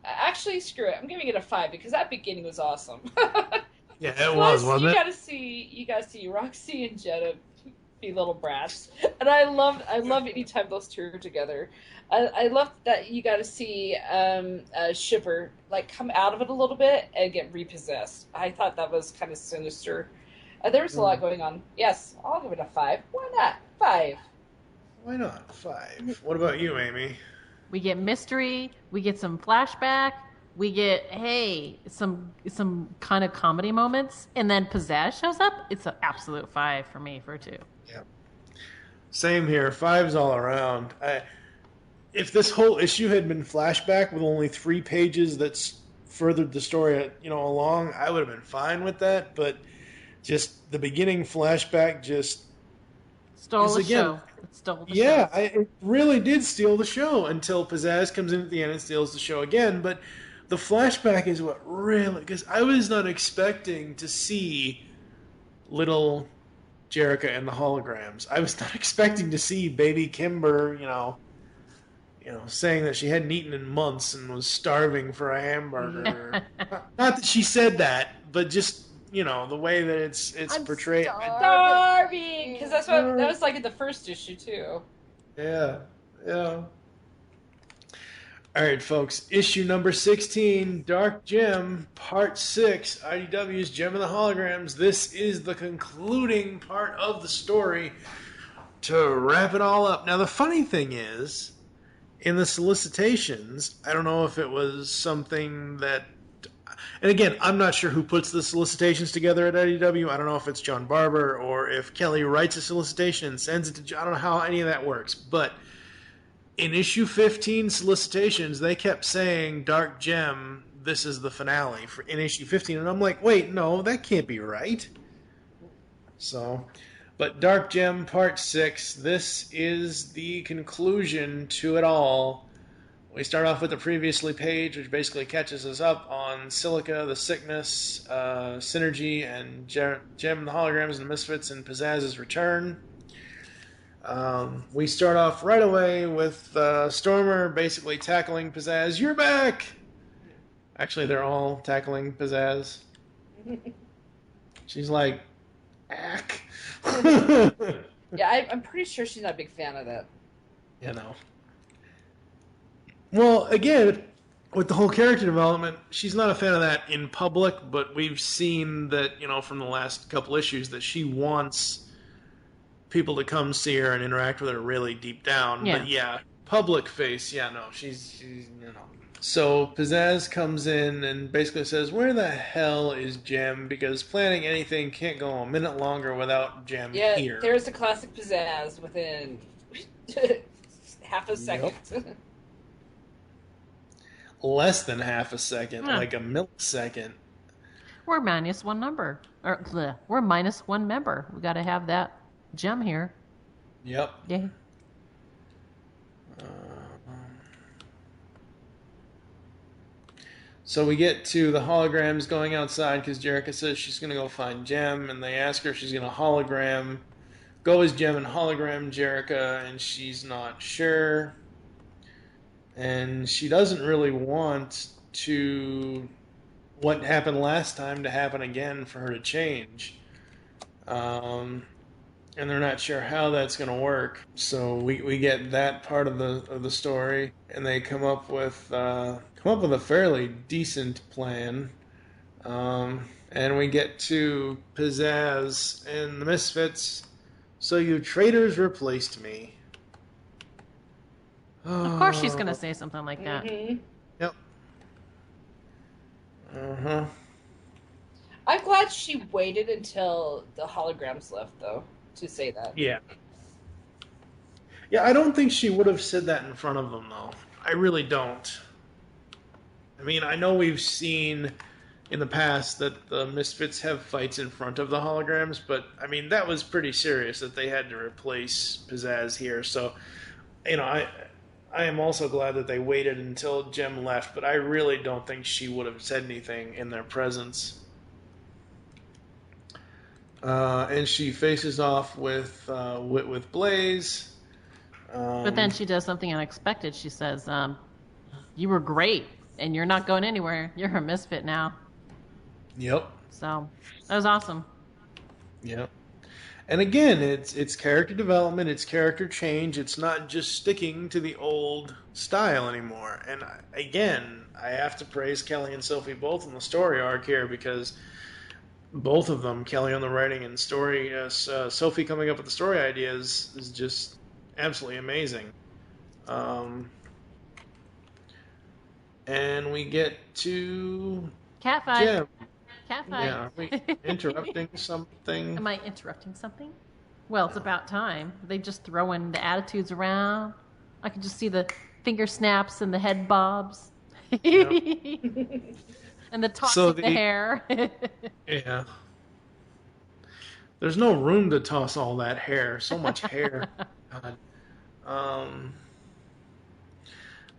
Actually, screw it. I'm giving it a 5 because that beginning was awesome. Yeah, it was, wasn't you it? You gotta see Roxy and Jetta be little brats, and I love anytime those two are together. I love that you got to see Shipper like come out of it a little bit and get repossessed. I thought that was kind of sinister. There was a lot going on. Yes, I'll give it a 5. Why not 5? Why not 5? What about you, Amy? We get mystery. We get some flashback. We get some kind of comedy moments, and then Pizzazz shows up. It's an absolute 5 for me for 2. Yeah. Same here. 5s all around. If this whole issue had been flashback with only 3 pages that's furthered the story, along, I would have been fine with that. But just the beginning flashback just stole the show. It stole the show. Yeah, it really did steal the show until Pizzazz comes in at the end and steals the show again. But the flashback is what really, because I was not expecting to see little Jerica and the holograms. I was not expecting to see baby Kimber, saying that she hadn't eaten in months and was starving for a hamburger. Not that she said that, but just the way that it's portrayed. Starving, because that was like in the first issue too. Yeah. All right, folks. Issue number 16, Dark Gem, Part 6, IDW's Gem of the Holograms. This is the concluding part of the story to wrap it all up. Now, the funny thing is, in the solicitations, I don't know if it was something that... And again, I'm not sure who puts the solicitations together at IDW. I don't know if it's John Barber or if Kelly writes a solicitation and sends it to... I don't know how any of that works, but... In issue 15 solicitations, they kept saying, Dark Gem, this is the finale in issue 15. And I'm like, wait, no, that can't be right. But Dark Gem Part 6, this is the conclusion to it all. We start off with the previously page, which basically catches us up on Silica, the Sickness, Synergy, and Gem and the Holograms and the Misfits and Pizzazz's return. We start off right away with Stormer basically tackling Pizzazz. You're back! Actually, they're all tackling Pizzazz. She's like, ack. Yeah, I'm pretty sure she's not a big fan of that. Well, again, with the whole character development, she's not a fan of that in public, but we've seen that, from the last couple issues, that she wants people to come see her and interact with her really deep down. Yeah. But yeah, public face, she's So Pizzazz comes in and basically says, where the hell is Gem? Because planning anything can't go a minute longer without Gem here. Yeah, there's the classic Pizzazz within half a second. Yep. Less than half a second, like a millisecond. We're minus one number. We're minus one member. We got to have that Gem here. Yep. Yeah. So we get to the holograms going outside because Jerica says she's going to go find Gem, and they ask her if she's going to hologram. Go as Gem and hologram Jerica, and she's not sure. And she doesn't really want what happened last time to happen again for her to change. And they're not sure how that's going to work. So we get that part of the story, and they come up with a fairly decent plan. And we get to Pizzazz and the Misfits. So you traitors replaced me. Of course she's going to say something like that. Mm-hmm. Yep. Uh-huh. I'm glad she waited until the holograms left, though, to say that. Yeah. Yeah, I don't think she would have said that in front of them, though. I really don't. I mean, I know we've seen in the past that the Misfits have fights in front of the Holograms, but I mean that was pretty serious that they had to replace Pizzazz here. So, I am also glad that they waited until Jem left, but I really don't think she would have said anything in their presence. And she faces off with Blaze. But then she does something unexpected. She says, "You were great, and you're not going anywhere. You're a misfit now." Yep. So that was awesome. Yep. And again, it's character development, it's character change. It's not just sticking to the old style anymore. And again, I have to praise Kelly and Sophie both in the story arc here, because both of them, Kelly on the writing and story, Sophie coming up with the story ideas, is just absolutely amazing. And we get to Cat fight. Jem. Cat fight. Yeah, are we interrupting something? Am I interrupting something? Well, it's about time. They just throwing the attitudes around. I can just see the finger snaps and the head bobs. Yep. And the tossing the hair. Yeah. There's no room to toss all that hair. So much hair. God.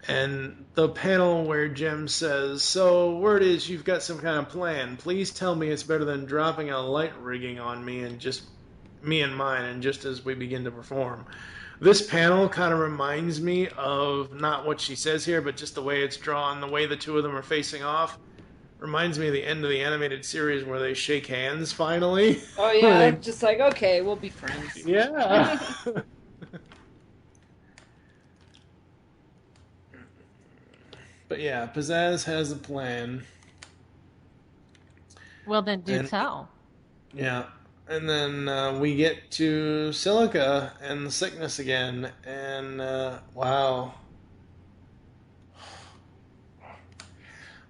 And the panel where Jem says, "So, word is you've got some kind of plan. Please tell me it's better than dropping a light rigging on me and just me and mine, and just as we begin to perform." This panel kind of reminds me of not what she says here, but just the way it's drawn, the way the two of them are facing off. Reminds me of the end of the animated series where they shake hands finally. Oh yeah, I'm just like, okay, we'll be friends. Yeah. But yeah, Pizzazz has a plan. Well, then do tell. Yeah. And then we get to Silica and the sickness again. And wow.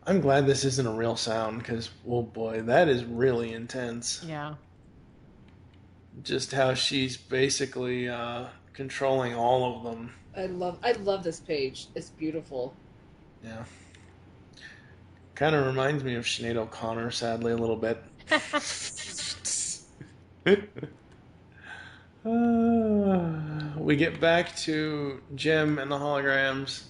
I'm glad this isn't a real sound, because, oh boy, that is really intense. Yeah. Just how she's basically controlling all of them. I love this page. It's beautiful. Yeah. Kind of reminds me of Sinead O'Connor, sadly, a little bit. We get back to Jem and the Holograms.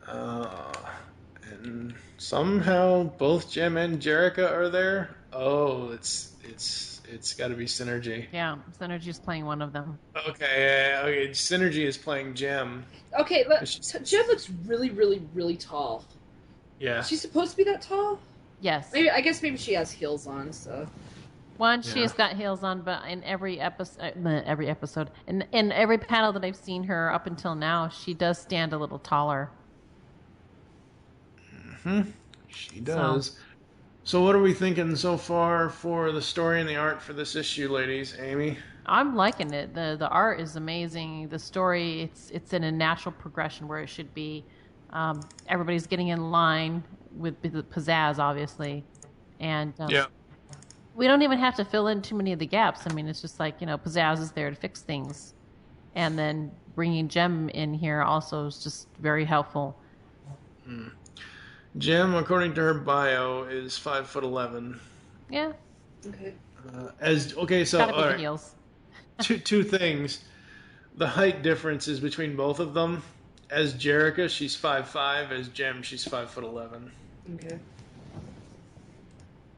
And somehow both Jem and Jerica are there. Oh, it's got to be Synergy. Yeah, Synergy is playing one of them. Okay, Synergy is playing Jem. Okay, so Jem looks really, really, really tall. Yeah. Is she supposed to be that tall? Yes. I guess maybe she has heels on, so. She's got heels on, but in every episode, in every panel that I've seen her up until now, she does stand a little taller. Mm-hmm. She does. So what are we thinking so far for the story and the art for this issue, ladies? Amy? I'm liking it. The art is amazing. The story, it's in a natural progression where it should be. Everybody's getting in line with the pizzazz, obviously. And we don't even have to fill in too many of the gaps. I mean, it's just like, pizzazz is there to fix things. And then bringing Jem in here also is just very helpful. Mm. Jem, according to her bio, is 5'11". Yeah. Okay. So gotta be all the right. heels. two things. The height differences between both of them. As Jerica, she's 5'5". As Jem, she's 5'11". Okay.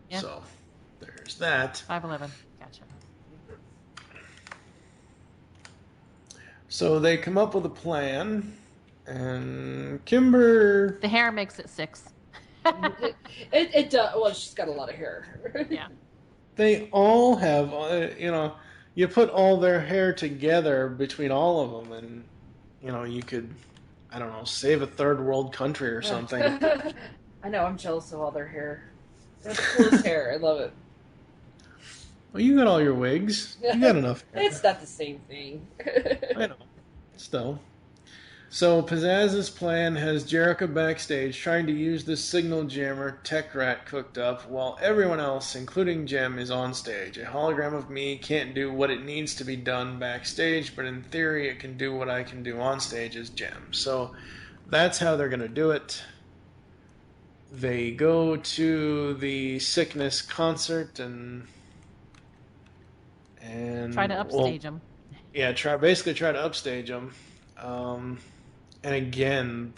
Yeah. So there's that. 5'11". Gotcha. So they come up with a plan. And Kimber... The hair makes it 6. It does. Well, she's got a lot of hair. Yeah. They all have, you put all their hair together between all of them, and, you could, I don't know, save a third world country or something. I know, I'm jealous of all their hair. That's coolest hair. I love it. Well, you got all your wigs. You got enough hair. It's not the same thing. I know. Still. So Pizzazz's plan has Jerica backstage trying to use the signal jammer Tech Rat cooked up, while everyone else, including Jem, is on stage. A hologram of me can't do what it needs to be done backstage, but in theory it can do what I can do on stage as Jem. So that's how they're going to do it. they go to the Sickness concert and Try to upstage them. Yeah, basically try to upstage them. And again,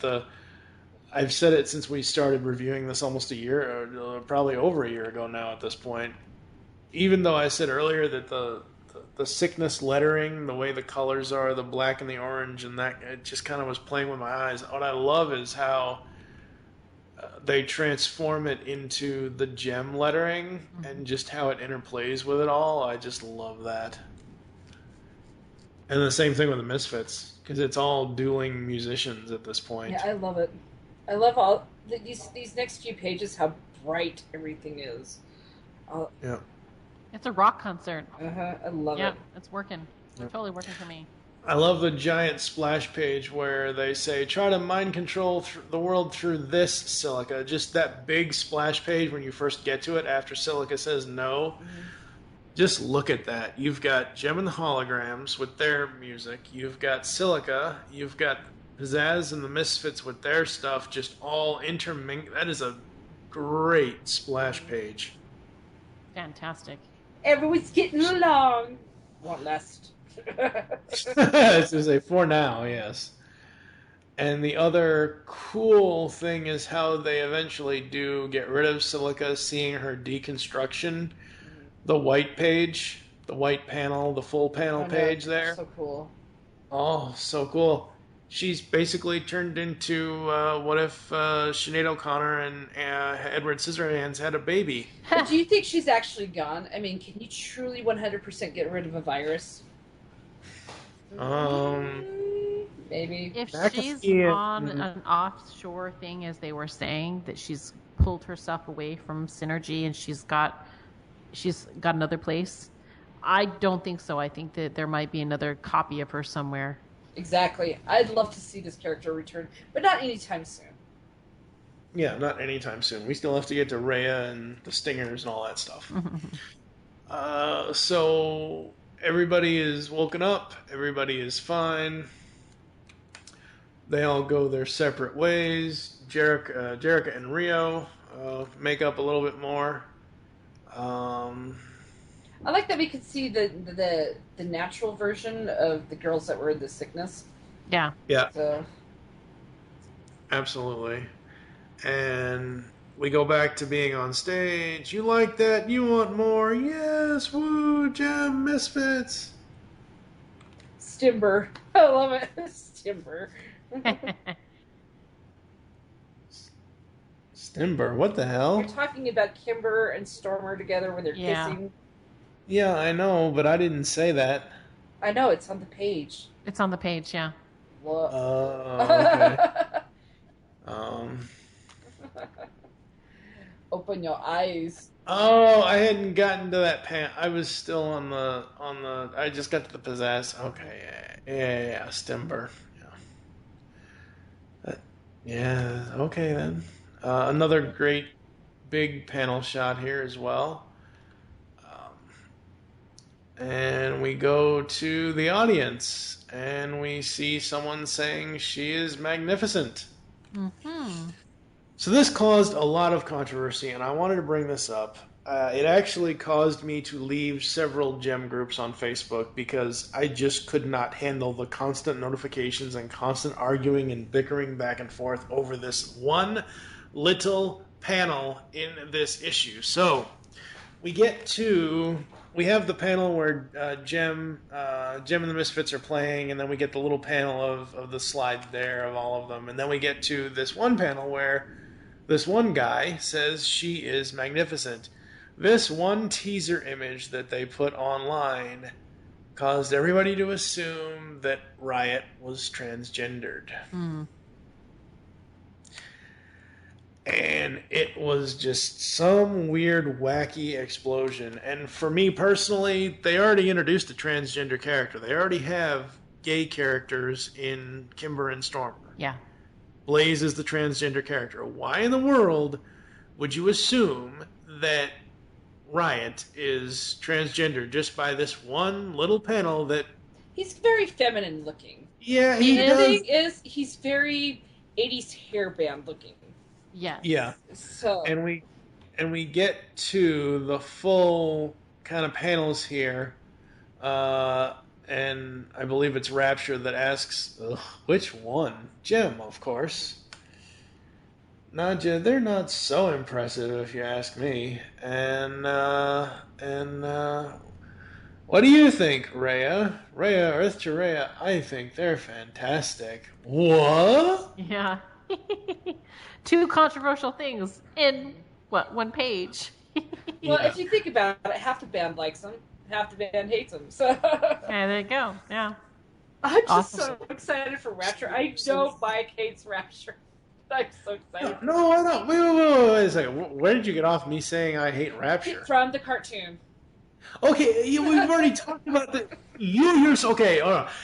I've said it since we started reviewing this almost a year, or probably over a year ago now at this point. Even though I said earlier that the Sickness lettering, the way the colors are, the black and the orange, and that, it just kind of was playing with my eyes. What I love is how they transform it into the gem lettering and just how it interplays with it all. I just love that. And the same thing with the Misfits, because it's all dueling musicians at this point. Yeah, I love it. I love all these next few pages, how bright everything is. Yeah. It's a rock concert. I love it. Yeah, it's working. It's totally working for me. I love the giant splash page where they say, try to mind control the world through this, Silica. Just that big splash page when you first get to it after Silica says no. Just look at that. You've got Gem and the Holograms with their music. You've got Silica. You've got Pizzazz and the Misfits with their stuff, just all intermingled. That is a great splash page. Fantastic. Everyone's getting along. One last. This is a for now, yes. And the other cool thing is how they eventually do get rid of Silica, seeing her deconstruction. The white page, the white panel, the full panel page there. So cool. Oh, so cool. She's basically turned into what if Sinead O'Connor and Edward Scissorhands had a baby. But do you think she's actually gone? I mean, can you truly 100% get rid of a virus? Maybe. If she's on an offshore thing, as they were saying, that she's pulled herself away from Synergy and she's got another place, I don't think so. I think that there might be another copy of her somewhere. Exactly. I'd love to see this character return, but not anytime soon. Yeah, not anytime soon. We still have to get to Rhea and the Stingers and all that stuff. So everybody is woken up. Everybody is fine. They all go their separate ways. Jerica and Rio make up a little bit more. I like that we could see the natural version of the girls that were in the Sickness. Yeah. Yeah. So. Absolutely. And we go back to being on stage. You like that? You want more? Yes! Woo! Gem Misfits! Stimber. I love it. Stimber. Stimber? What the hell? You're talking about Kimber and Stormer together when they're kissing. Yeah, I know, but I didn't say that. I know, it's on the page. It's on the page, yeah. Look. Okay. Open your eyes. Oh, I hadn't gotten to that I was still on the. I just got to the Pizzazz. Okay, yeah, Stimber. Yeah, okay then. Another great big panel shot here as well. And we go to the audience, and we see someone saying she is magnificent. Mm-hmm. So this caused a lot of controversy, and I wanted to bring this up. It actually caused me to leave several gem groups on Facebook because I just could not handle the constant notifications and constant arguing and bickering back and forth over this one little panel in this issue. So we have the panel where Gem and the Misfits are playing, and then we get the little panel of the slide there of all of them. And then we get to this one panel where this one guy says she is magnificent. This one teaser image that they put online caused everybody to assume that Riot was transgendered. Mm. And it was just some weird, wacky explosion. And for me personally, they already introduced a transgender character. They already have gay characters in Kimber and Stormer. Yeah. Blaze is the transgender character. Why in the world would you assume that Riot is transgender just by this one little panel that... He's very feminine looking. Yeah, The thing is, he's very 80s hairband looking. Yes. Yeah. So And we get to the full kind of panels here. And I believe it's Rapture that asks, which one? Jim, of course. Not Jim. They're not so impressive, if you ask me. And what do you think, Rhea? Rhea, Earth to Rhea, I think they're fantastic. What? Yeah. Two controversial things in, one page. well, Yeah. if you think about it, half the band likes them, half the band hates them. So Yeah, there you go. Yeah. I'm just Awesome. so excited for Rapture. I know Mike hates Rapture. I'm so excited. No, I don't. Wait a second. Where did you get off me saying I hate Rapture? From the cartoon. Okay, we've already talked about the. You're okay.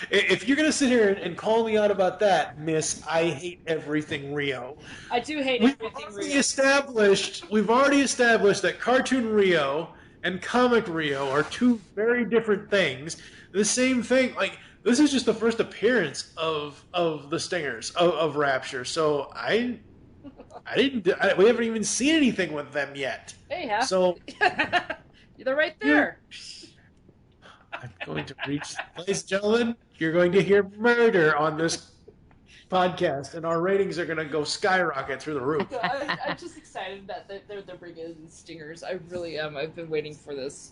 If you're gonna sit here and call me out about that, Miss, I hate everything Rio. I do hate We've everything already established that cartoon Rio and comic Rio are two very different things. The same thing, like this is just the first appearance of the Stingers of Rapture. So we haven't even seen anything with them yet. Hey, half. So They're right there. I'm going to reach, ladies and gentlemen, you're going to hear murder on this podcast, and our ratings are going to go skyrocket through the roof. I'm just excited that they're bringing in Stingers. I really am. I've been waiting for this.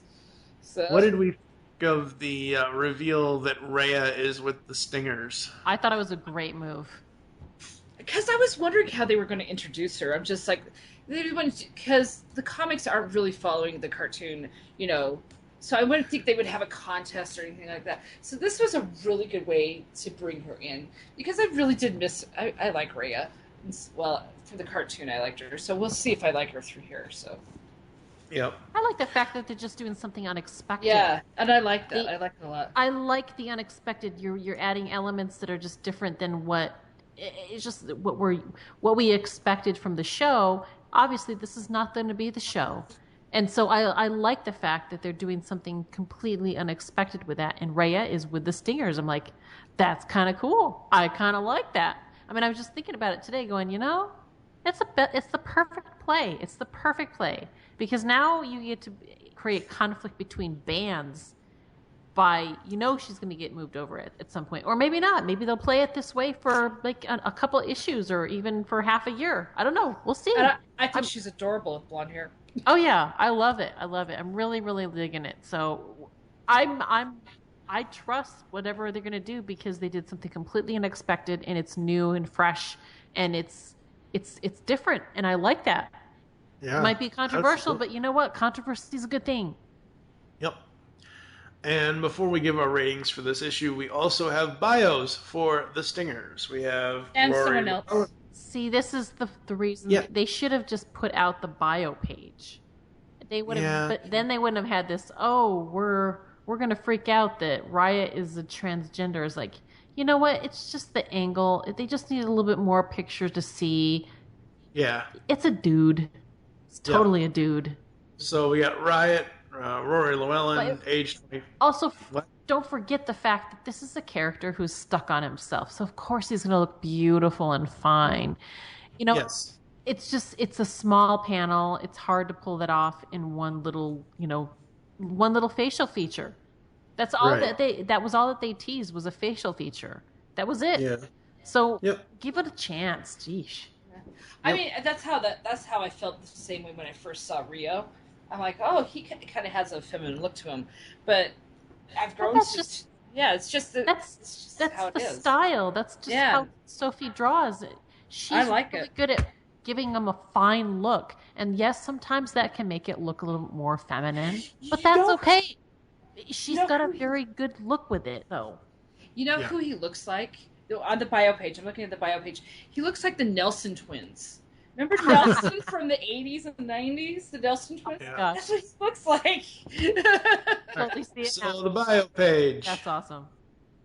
So What did we think of the reveal that Rhea is with the Stingers? I thought it was a great move. Because I was wondering how they were going to introduce her. I'm just like, because the comics aren't really following the cartoon, So I wouldn't think they would have a contest or anything like that. So this was a really good way to bring her in. Because I really did miss... I like Rhea. Well, through the cartoon I liked her. So we'll see if I like her through here. So Yep. I like the fact that they're just doing something unexpected. yeah, and I like that. I like it a lot. I like the unexpected. You're adding elements that are just different than what... It's just what we expected from the show. Obviously, this is not going to be the show. And so I like the fact that they're doing something completely unexpected with that. And Rhea is with the Stingers. I'm like, that's kind of cool. I kind of like that. I mean, I was just thinking about it today going, it's the perfect play. It's the perfect play. Because now you get to create conflict between bands by, she's going to get moved over at some point. Or maybe not. Maybe they'll play it this way for like a couple issues or even for half a year. I don't know. We'll see. And I think she's adorable with blonde hair. Oh yeah, I love it. I'm really, really digging it. So I trust whatever they're gonna do because they did something completely unexpected and it's new and fresh and it's different and I like that. Yeah. It might be controversial, absolutely. but you know what? Controversy is a good thing. Yep. And before we give our ratings for this issue, we also have bios for the Stingers. We have And Rory someone else. Llewellyn. See, this is the reason they should have just put out the bio page. They would have, but then they wouldn't have had this. Oh, we're gonna freak out that Riot is a transgender. It's like, you know what? It's just the angle. They just need a little bit more picture to see. Yeah. It's a dude. It's totally a dude. So we got Riot, Rory Llewellyn, age 20. Also, don't forget the fact that this is a character who's stuck on himself. So of course he's going to look beautiful and fine. Yes. It's a small panel. It's hard to pull that off in one little facial feature. That's all that was all that they teased was a facial feature. That was it. Yeah. So give it a chance. Jeesh. I mean, that's how I felt the same way when I first saw Rio. I'm like, oh, he kind of has a feminine look to him, but I've grown that's to just it's just how it the is. style. That's just how Sophie draws it. She's I like really it. good at giving them a fine look, and yes, sometimes that can make it look a little more feminine, but that's okay. She's got a very good look with it, though. You know who he looks like? On the bio page, I'm looking at the bio page. He looks like the Nelson twins. Remember Nelson from the 80s and 90s? The Nelson twins? Yeah. That's what he looks like. Totally see it So now. the bio page. That's awesome.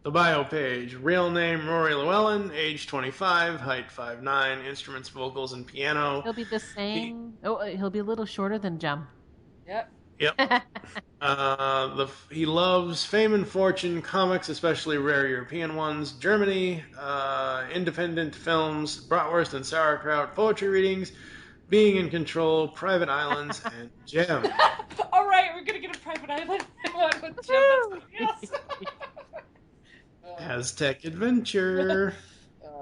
The bio page. Real name Rory Llewellyn, age 25, height 5'9", instruments, vocals, and piano. He'll be the same. He'll be a little shorter than Jem. Yep. Yep. He loves fame and fortune, comics, especially rare European ones, Germany, independent films, bratwurst and sauerkraut, poetry readings, being in control, private islands, and Gem. All right, we're gonna get a private island one with Jim. That's gonna be awesome. Aztec adventure.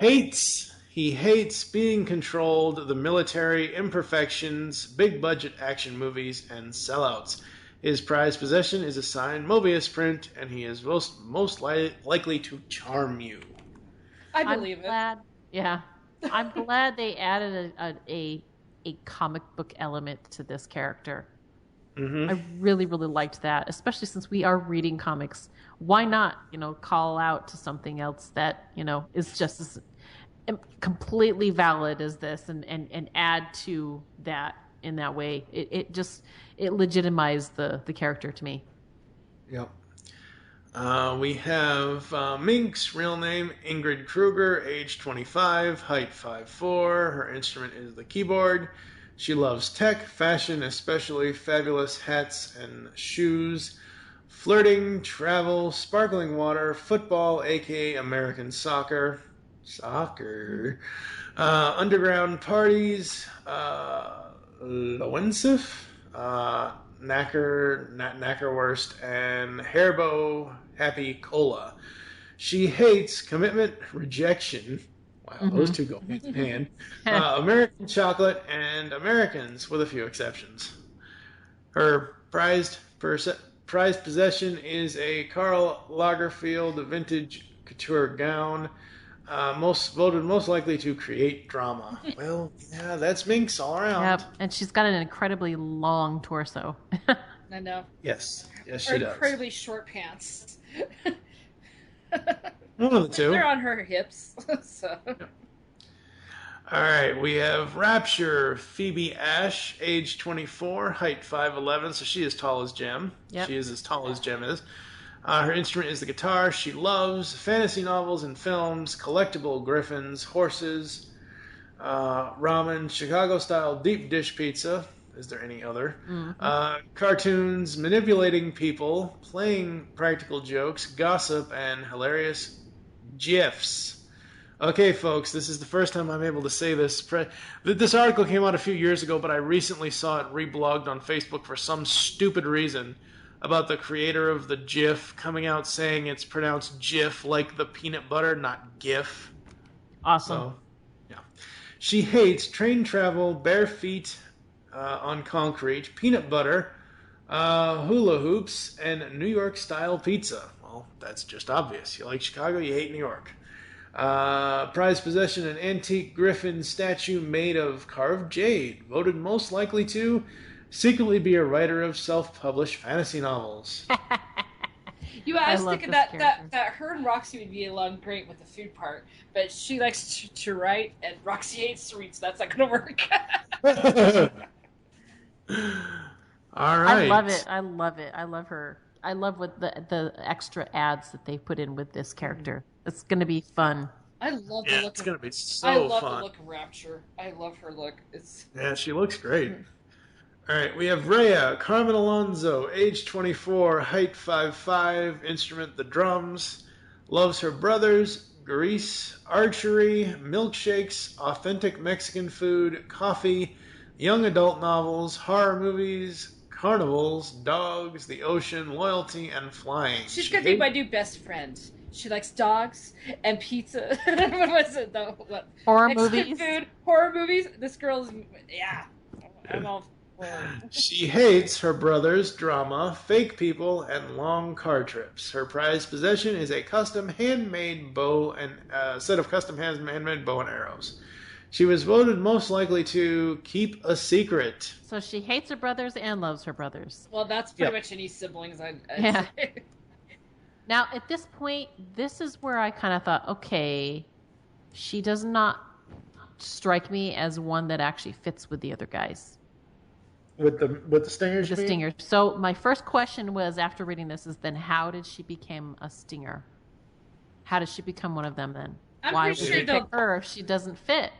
He hates being controlled, the military, imperfections, big budget action movies, and sellouts. His prized possession is a signed Mobius print, and he is most likely to charm you. I believe it. Yeah, I'm glad they added a comic book element to this character. Mm-hmm. I really, really liked that, especially since we are reading comics. Why not, call out to something else that, is just as completely valid as this and add to that in that way. It legitimized the character to me. Yep. We have Mink's real name, Ingrid Kruger, age 25, height 5'4". Her instrument is the keyboard. She loves tech, fashion, especially fabulous hats and shoes, flirting, travel, sparkling water, football, aka American soccer, underground parties, Lowensiff, Knackerwurst, and Hairbow Happy Cola. She hates commitment, rejection. Wow, those two go hand in hand. American chocolate and Americans, with a few exceptions. Her prized possession is a Karl Lagerfeld vintage couture gown, most likely to create drama. Well, yeah, that's Minx all around. Yep, and she's got an incredibly long torso. I know. Yes, she does. Incredibly short pants. One of the two. They're on her hips. So. All right, we have Rapture, Phoebe Ash, age 24, height 5'11", so she is tall as Gem. Yep. She is as tall as Gem is. Her instrument is the guitar. She loves fantasy novels and films, collectible griffins, horses, ramen, Chicago-style deep dish pizza. Is there any other? Mm-hmm. Cartoons, manipulating people, playing practical jokes, gossip, and hilarious GIFs. Okay, folks, this is the first time I'm able to say this. This article came out a few years ago, but I recently saw it reblogged on Facebook for some stupid reason about the creator of the GIF coming out saying it's pronounced GIF like the peanut butter, not GIF. Awesome. So, yeah. She hates train travel, bare feet on concrete, peanut butter, hula hoops, and New York-style pizza. Well, that's just obvious. You like Chicago, you hate New York. Prized possession, an antique griffin statue made of carved jade, voted most likely to secretly be a writer of self-published fantasy novels. I was thinking that her and Roxy would be along great with the food part, but she likes to write, and Roxy hates to read, so that's not going to work. All right. I love it. I love her. I love what the extra ads that they put in with this character. It's going to be fun. I love the look. It's going to be so fun. I love fun. the look of Rapture. I love her look. Yeah, she looks great. All right, we have Rhea, Carmen Alonso, age 24, height 5'5", instrument the drums, loves her brothers, Grease, archery, milkshakes, authentic Mexican food, coffee, young adult novels, horror movies, carnivals, dogs, the ocean, loyalty, and flying. She's going to be my new best friend. She likes dogs and pizza. What was it, though? What? Horror Mexican movies? Food, horror movies. This girl's, yeah. I'm all for it. She hates her brothers, drama, fake people, and long car trips. Her prized possession is a custom handmade bow and set of custom handmade bow and arrows. She was voted most likely to keep a secret. So she hates her brothers and loves her brothers. Well, that's pretty much any siblings I'd Yeah. say. Now, at this point, this is where I kind of thought, okay, she does not strike me as one that actually fits with the other guys. With the stingers? The stingers. So my first question was, after reading this, is then how did she become a stinger? How did she become one of them then? Why would pretty you sure pick her if she doesn't fit?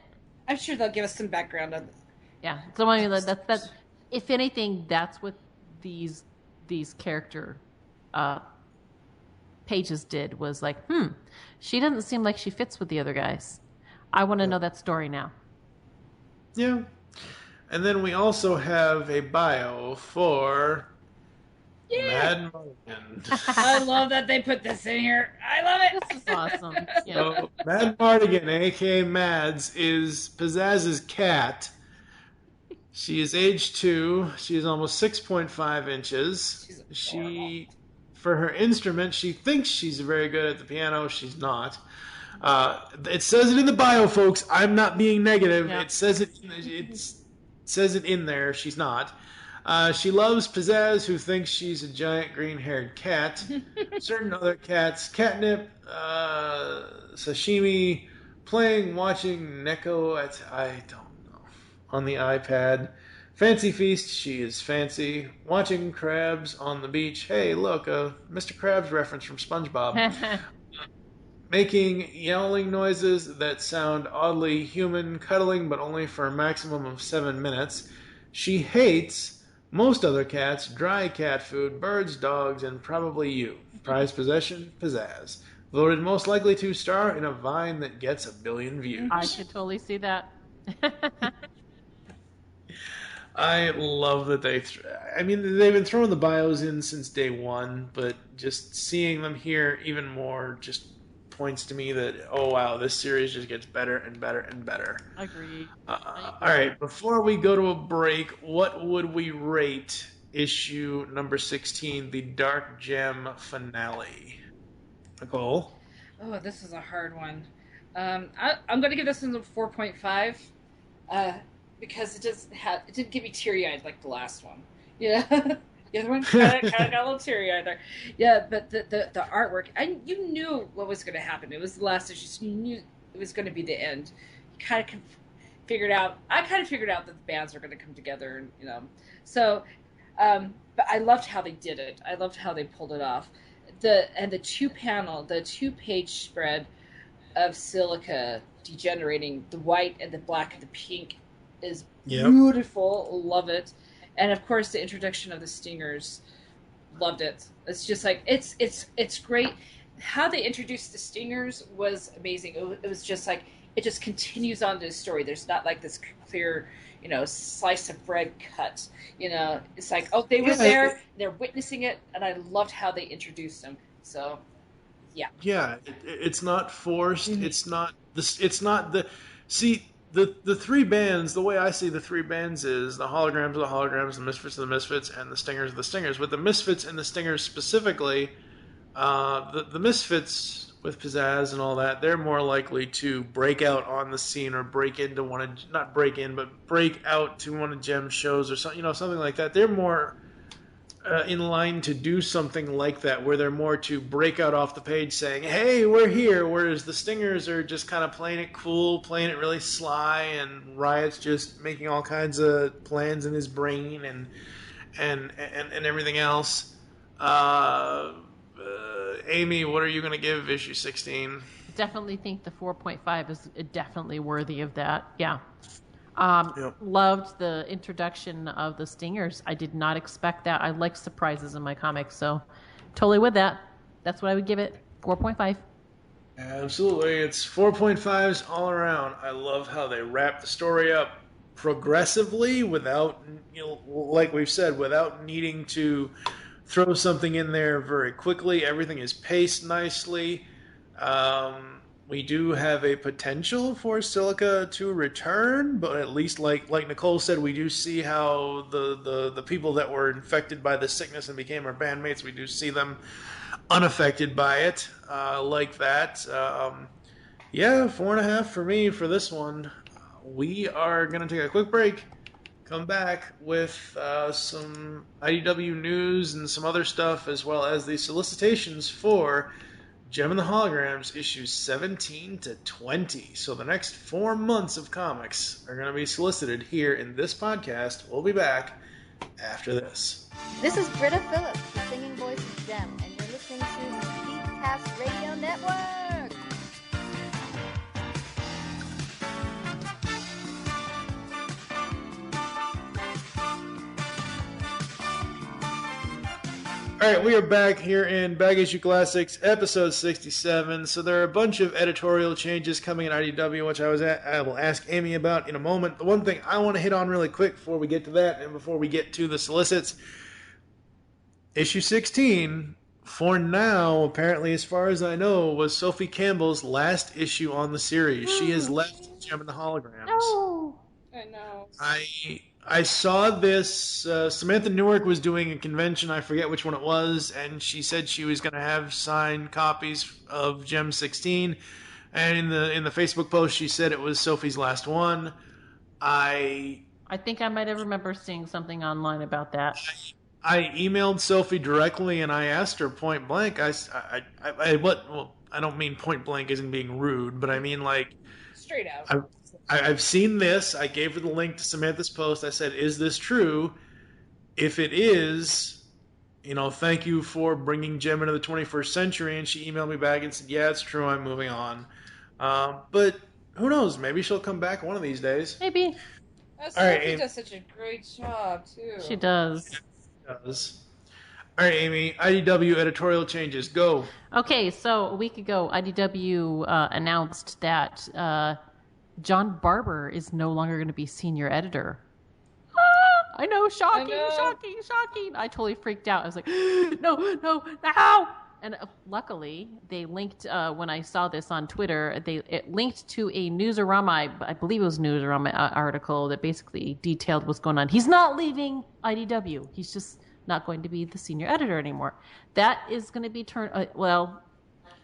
I'm sure they'll give us some background on this. Yeah. So I mean, that's if anything, that's what these character pages did was like, she doesn't seem like she fits with the other guys. I want to know that story now. Yeah. And then we also have a bio for Mad Mardigan. I love that they put this in here. I love it. This is awesome. Yeah. So, Mad Mardigan, a.k.a. Mads, is Pizzazz's cat. She is age 2. She is almost 6.5 inches. She, for her instrument, she thinks she's very good at the piano. She's not. It says it in the bio, folks. I'm not being negative. Yeah. It says it in there. She's not. She loves Pizzazz, who thinks she's a giant green-haired cat. Certain other cats, Catnip, Sashimi, playing, watching Neko at, I don't know, on the iPad. Fancy Feast, she is fancy. Watching crabs on the beach. Hey, look, a Mr. Krabs reference from SpongeBob. Making yowling noises that sound oddly human, cuddling, but only for a maximum of 7 minutes. She hates most other cats, dry cat food, birds, dogs, and probably you. Prized possession, Pizzazz. Voted most likely to star in a Vine that gets 1 billion views. I could totally see that. I love that they've been throwing the bios in since day one, but just seeing them here even more just points to me that, oh wow, this series just gets better and better and better. Agreed. All right, before we go to a break, what would we rate issue number 16, the Dark Gem finale? Nicole? Oh, this is a hard one. I'm going to give this one a 4.5 because it didn't give me teary-eyed like the last one. Yeah. The other one kind of got a little teary-eyed there. Yeah, but the artwork, you knew what was going to happen. It was the last issue, so you knew it was going to be the end. You kind of figured out. I kind of figured out that the bands were going to come together, and So, but I loved how they did it. I loved how they pulled it off. The 2-page spread of Silica degenerating, the white and the black and the pink is beautiful. Love it. And of course, the introduction of the stingers, loved it. It's just like it's great. How they introduced the stingers was amazing. It was just like it just continues on to the story. There's not like this clear, slice of bread cut. It's like they were there, they're witnessing it, and I loved how they introduced them. So, yeah. Yeah, it's not forced. Mm-hmm. It's not this. It's not the. See. The three bands, the way I see the three bands is the Holograms are the Holograms, the Misfits are the Misfits, and the Stingers are the Stingers. With the Misfits and the Stingers specifically, the Misfits with Pizzazz and all that, they're more likely to break out on the scene or break out to one of Gem's shows or something, something like that. They're more in line to do something like that, where they're more to break out off the page saying, hey, we're here, whereas the Stingers are just kind of playing it cool, playing it really sly, and Riot's just making all kinds of plans in his brain and everything else. Amy, what are you going to give issue 16? Definitely think the 4.5 is definitely worthy of that. Yeah. Loved the introduction of the Stingers. I did not expect that. I like surprises in my comics, so totally with that. That's what I would give it. 4.5. Absolutely. It's 4.5s all around. I love how they wrap the story up progressively without, like we've said, without needing to throw something in there very quickly. Everything is paced nicely. We do have a potential for Silica to return, but at least, like Nicole said, we do see how the people that were infected by the sickness and became our bandmates, we do see them unaffected by it, like that. 4.5 for me for this one. We are going to take a quick break, come back with some IDW news and some other stuff, as well as the solicitations for Gem and the Holograms, issues 17 to 20. So the next 4 months of comics are going to be solicited here in this podcast. We'll be back after this. This is Britta Phillips, the singing voice of Gem, and you're listening to the Geekcast Radio Network. All right, we are back here in Bag Issue Classics, episode 67. So there are a bunch of editorial changes coming in IDW, which I will ask Amy about in a moment. The one thing I want to hit on really quick before we get to that and before we get to the solicits, issue 16, for now, apparently as far as I know, was Sophie Campbell's last issue on the series. She has left Gem and the Holograms. No. I know. I saw this. Samantha Newark was doing a convention. I forget which one it was, and she said she was going to have signed copies of Gem 16. And in the Facebook post, she said it was Sophie's last one. I think I might have remember seeing something online about that. I emailed Sophie directly, and I asked her point blank. Well, I don't mean point blank as in being rude, but I mean like straight out. I've seen this. I gave her the link to Samantha's post. I said, is this true? If it is, thank you for bringing Gem into the 21st century. And she emailed me back and said, yeah, it's true. I'm moving on. But who knows? Maybe she'll come back one of these days. Maybe. Sophie does such a great job, too. She does. All right, Amy. IDW editorial changes. Go. Okay, so a week ago, IDW announced that John Barber is no longer going to be senior editor. I know, shocking. I totally freaked out. I was like, no. And luckily, they linked, when I saw this on Twitter, it linked to a Newsarama, I believe it was Newsarama article that basically detailed what's going on. He's not leaving IDW. He's just not going to be the senior editor anymore. That is going to be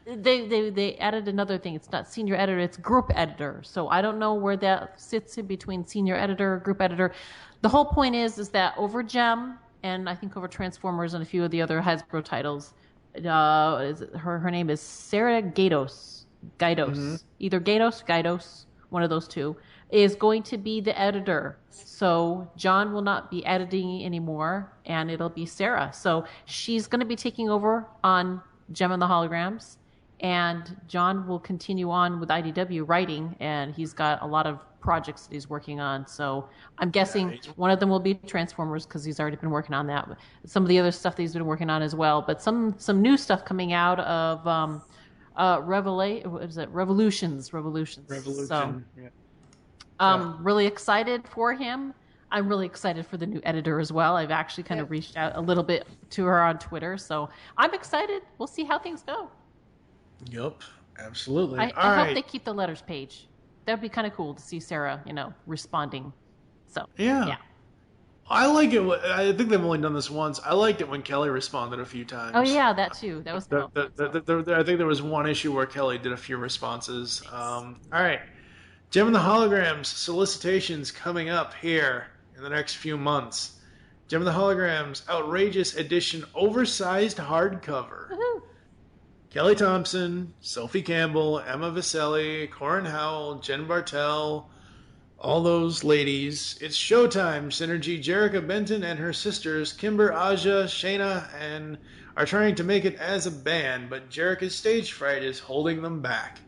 they added another thing. It's not senior editor, it's group editor. So I don't know where that sits in between senior editor, group editor. The whole point is that over Gem, and I think over Transformers and a few of the other Hasbro titles, her name is Sarah Gaitos. Mm-hmm. Either Gaitos, one of those two, is going to be the editor. So John will not be editing anymore, and it'll be Sarah. So she's going to be taking over on Gem and the Holograms, and John will continue on with IDW writing, and he's got a lot of projects that he's working on. So I'm guessing one of them will be Transformers because he's already been working on that. Some of the other stuff that he's been working on as well, but some new stuff coming out of Revolutions. So really excited for him. I'm really excited for the new editor as well. I've actually kind of reached out a little bit to her on Twitter, so I'm excited. We'll see how things go. Yep, absolutely. I hope they keep the letters page. That would be kind of cool to see Sarah, responding. So yeah. I like it. I think they've only done this once. I liked it when Kelly responded a few times. Oh yeah, that too. That was cool. I think there was one issue where Kelly did a few responses. All right, Gem and the Holograms solicitations coming up here in the next few months. Gem and the Holograms outrageous edition oversized hardcover. Woohoo! Kelly Thompson, Sophie Campbell, Emma Vicelli, Corin Howell, Jen Bartel, all those ladies. It's showtime. Synergy, Jerrica Benton and her sisters, Kimber, Aja, Shayna, and are trying to make it as a band, but Jerrica's stage fright is holding them back.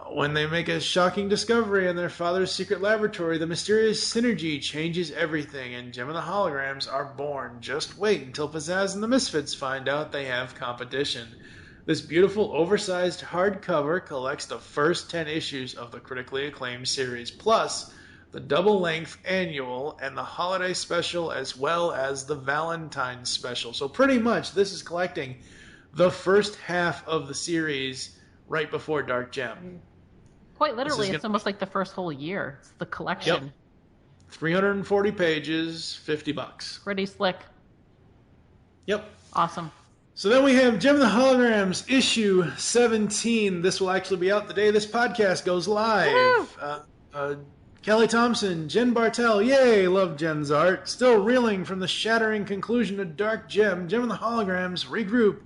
When they make a shocking discovery in their father's secret laboratory, the mysterious Synergy changes everything, and Gem and the Holograms are born. Just wait until Pizzazz and the Misfits find out they have competition. This beautiful, oversized hardcover collects the first 10 issues of the critically acclaimed series, plus the double-length annual and the holiday special, as well as the Valentine's special. So pretty much, this is collecting the first half of the series right before Dark Gem. Quite literally, it's almost like the first whole year. It's the collection. Yep. 340 pages, $50. Pretty slick. Yep. Awesome. So then we have Gem and the Holograms, issue 17. This will actually be out the day this podcast goes live. Kelly Thompson, Jen Bartel, yay, love Jen's art. Still reeling from the shattering conclusion of Dark Gem, Gem and the Holograms regroup,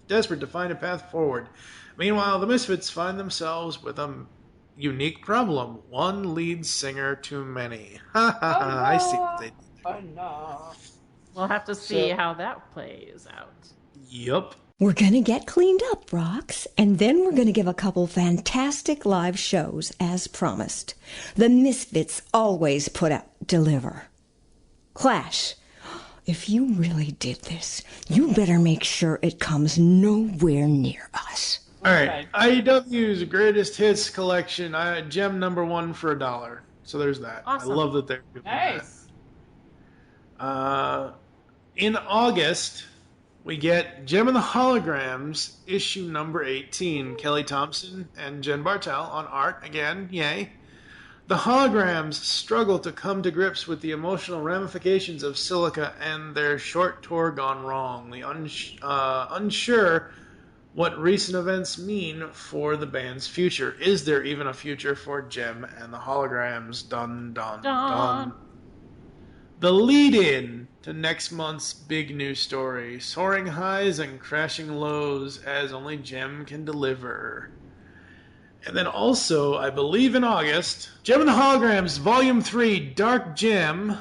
desperate to find a path forward. Meanwhile, the Misfits find themselves with a unique problem. One lead singer too many. I see what they did there. Oh, no. We'll have to see how that plays out. Yep. We're going to get cleaned up, Rox, and then we're going to give a couple fantastic live shows as promised. The Misfits always deliver. Clash. if you really did this, you better make sure it comes nowhere near us. All right, IDW's Greatest Hits collection, gem number 1 for $1. So there's that. Awesome. I love that they're doing Nice. that. In August, we get Gem of the Holograms, issue number 18. Kelly Thompson and Jen Bartel on art again. Yay. The Holograms struggle to come to grips with the emotional ramifications of Silica and their short tour gone wrong. The unsure what recent events mean for the band's future. Is there even a future for Gem and the Holograms? Dun, dun, dun. The lead-in to next month's big news story. Soaring highs and crashing lows as only Gem can deliver. And then also, I believe in August, Gem and the Holograms, Volume 3, Dark Gem.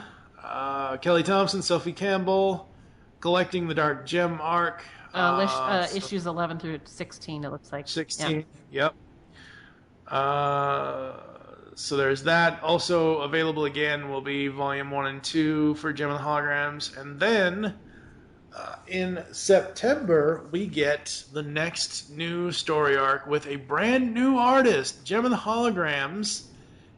Kelly Thompson, Sophie Campbell, collecting the Dark Gem arc. Issues 11 through 16, it looks like. 16, yep. So there's that. Also available again will be Volume 1 and 2 for Gem and the Holograms. And then in September, we get the next new story arc with a brand new artist, Gem and the Holograms,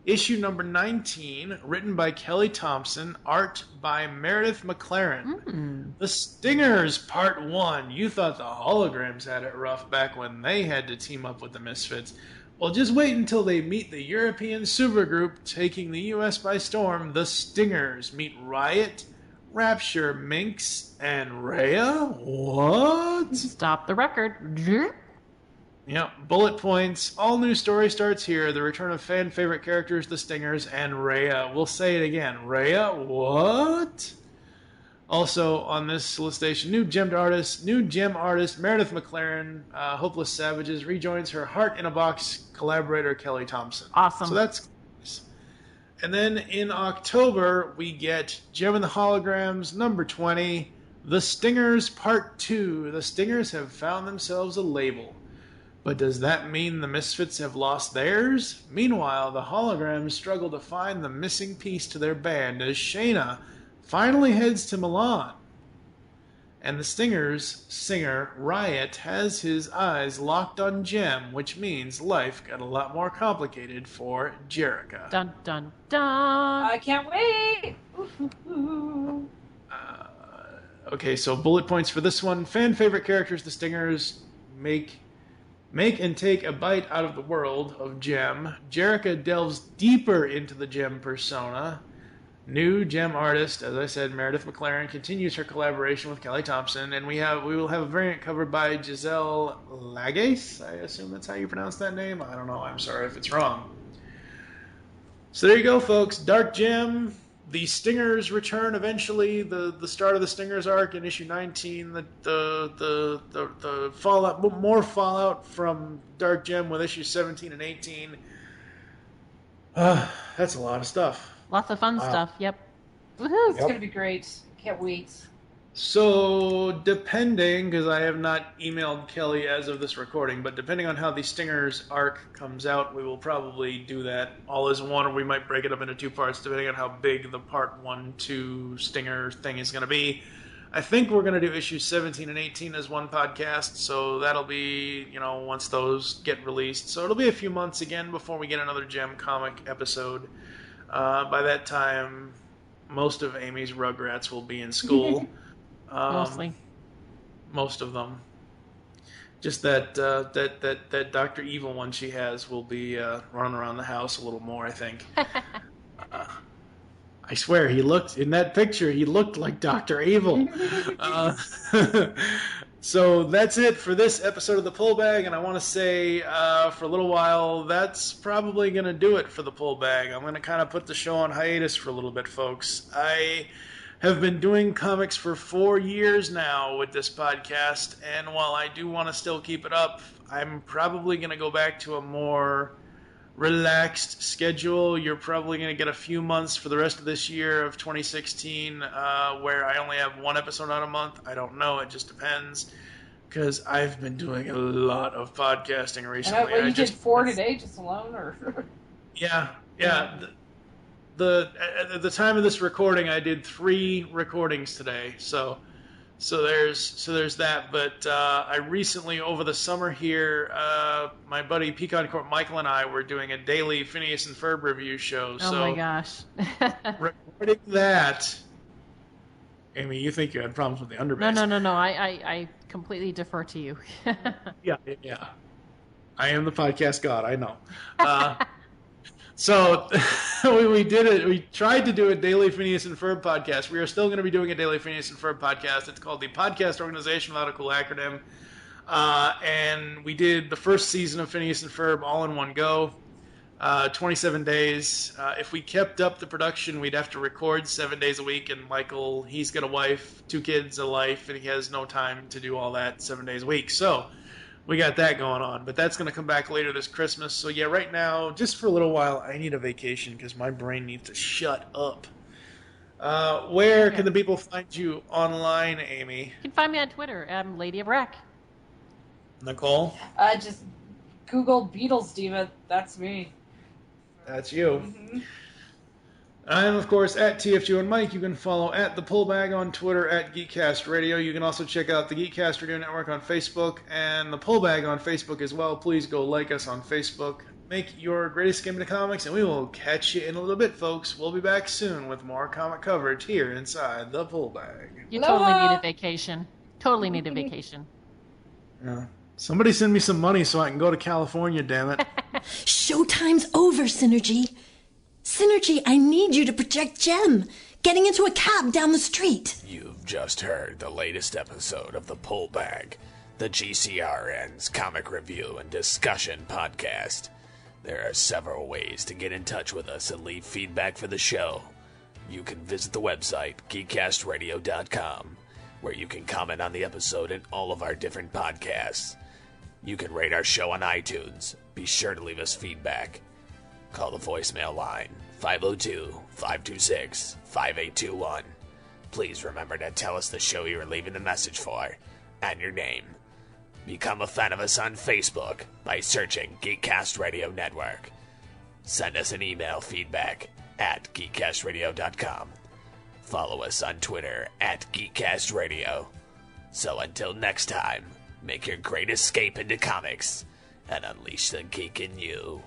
issue number 19, written by Kelly Thompson, art by Meredith McLaren. The Stingers, Part 1. You thought the Holograms had it rough back when they had to team up with the Misfits. Well, just wait until they meet the European supergroup taking the U.S. by storm. The Stingers meet Riot, Rapture, Minx, and Rhea? What? Stop the record. Yep, bullet points. All new story starts here. The return of fan favorite characters, the Stingers, and Rhea. We'll say it again. Rhea? What? Also on this solicitation, new gem artist, Meredith McLaren, Hopeless Savages, rejoins her Heart in a Box collaborator, Kelly Thompson. Awesome. So that's nice. And then in October, we get Gem and the Holograms, number 20, The Stingers, Part 2. The Stingers have found themselves a label. But does that mean the Misfits have lost theirs? Meanwhile, the Holograms struggle to find the missing piece to their band as Shayna finally heads to Milan. And the Stingers' singer, Riot, has his eyes locked on Gem, which means life got a lot more complicated for Jerica. Dun, dun, dun. I can't wait. Okay, so bullet points for this one. Fan favorite characters, the Stingers make and take a bite out of the world of Gem. Jerica delves deeper into the Gem persona. New Gem artist, as I said, Meredith McLaren, continues her collaboration with Kelly Thompson, and we will have a variant covered by Giselle Lagace. I assume that's how you pronounce that name. I don't know. I'm sorry if it's wrong. So there you go, folks. Dark Gem, the Stingers return eventually. The start of the Stingers arc in issue 19. The fallout, more fallout from Dark Gem with issues 17 and 18. That's a lot of stuff. Lots of fun stuff, yep. Woohoo! It's going to be great. Can't wait. So, depending, because I have not emailed Kelly as of this recording, but depending on how the Stingers arc comes out, we will probably do that all as one, or we might break it up into 2 parts, depending on how big the part 1-2 Stinger thing is going to be. I think we're going to do issues 17 and 18 as one podcast, so that'll be, once those get released. So it'll be a few months again before we get another Gem comic episode. By that time, most of Amy's Rugrats will be in school. Mostly. Most of them. Just that Dr. Evil one she has will be running around the house a little more, I think. I swear, in that picture, he looked like Dr. Evil. So that's it for this episode of The Pull Bag, and I want to say for a little while, that's probably going to do it for The Pull Bag. I'm going to kind of put the show on hiatus for a little bit, folks. I have been doing comics for 4 years now with this podcast, and while I do want to still keep it up, I'm probably going to go back to a more relaxed schedule. You're probably going to get a few months for the rest of this year of 2016 where I only have one episode out a month. I don't know. It just depends, because I've been doing a lot of podcasting recently. You did 4 today just alone? Or Yeah. at the time of this recording, I did 3 recordings today. So there's that. But I recently, over the summer here, my buddy Pecan Court Michael and I were doing a daily Phineas and Ferb review show. Oh my gosh. Recording that. Amy, you think you had problems with the underbass? No. I completely defer to you. Yeah. I am the podcast god. I know. So we did it. We tried to do a daily Phineas and Ferb podcast. We are still going to be doing a daily Phineas and Ferb podcast. It's called the Podcast Organization without a cool acronym. And we did the first season of Phineas and Ferb all in one go. 27 days. If we kept up the production, we'd have to record 7 days a week. And Michael, he's got a wife, 2 kids, a life, and he has no time to do all that 7 days a week. So we got that going on, but that's going to come back later this Christmas. So yeah, right now, just for a little while, I need a vacation because my brain needs to shut up. Where can the people find you online, Amy? You can find me on Twitter. I'm Lady of Wreck. Nicole? Just Google Beatles Diva. That's me. That's you. Mm-hmm. I'm, of course, at TFG and Mike. You can follow at The Pullbag on Twitter, at Geekcast Radio. You can also check out the Geekcast Radio Network on Facebook and The Pullbag on Facebook as well. Please go like us on Facebook. Make your greatest game into comics, and we will catch you in a little bit, folks. We'll be back soon with more comic coverage here inside The Pullbag. You totally need a vacation. Totally need a vacation. Yeah. Somebody send me some money so I can go to California, damn it. Showtime's over, Synergy. Synergy, I need you to protect Jem. Getting into a cab down the street. You've just heard the latest episode of The Pullbag, the GCRN's comic review and discussion podcast. There are several ways to get in touch with us and leave feedback for the show. You can visit the website, geekcastradio.com, where you can comment on the episode and all of our different podcasts. You can rate our show on iTunes. Be sure to leave us feedback. Call the voicemail line, 502-526-5821. Please remember to tell us the show you are leaving the message for, and your name. Become a fan of us on Facebook by searching Geekcast Radio Network. Send us an email feedback at geekcastradio.com. Follow us on Twitter at Geekcast Radio. So until next time, make your great escape into comics and unleash the geek in you.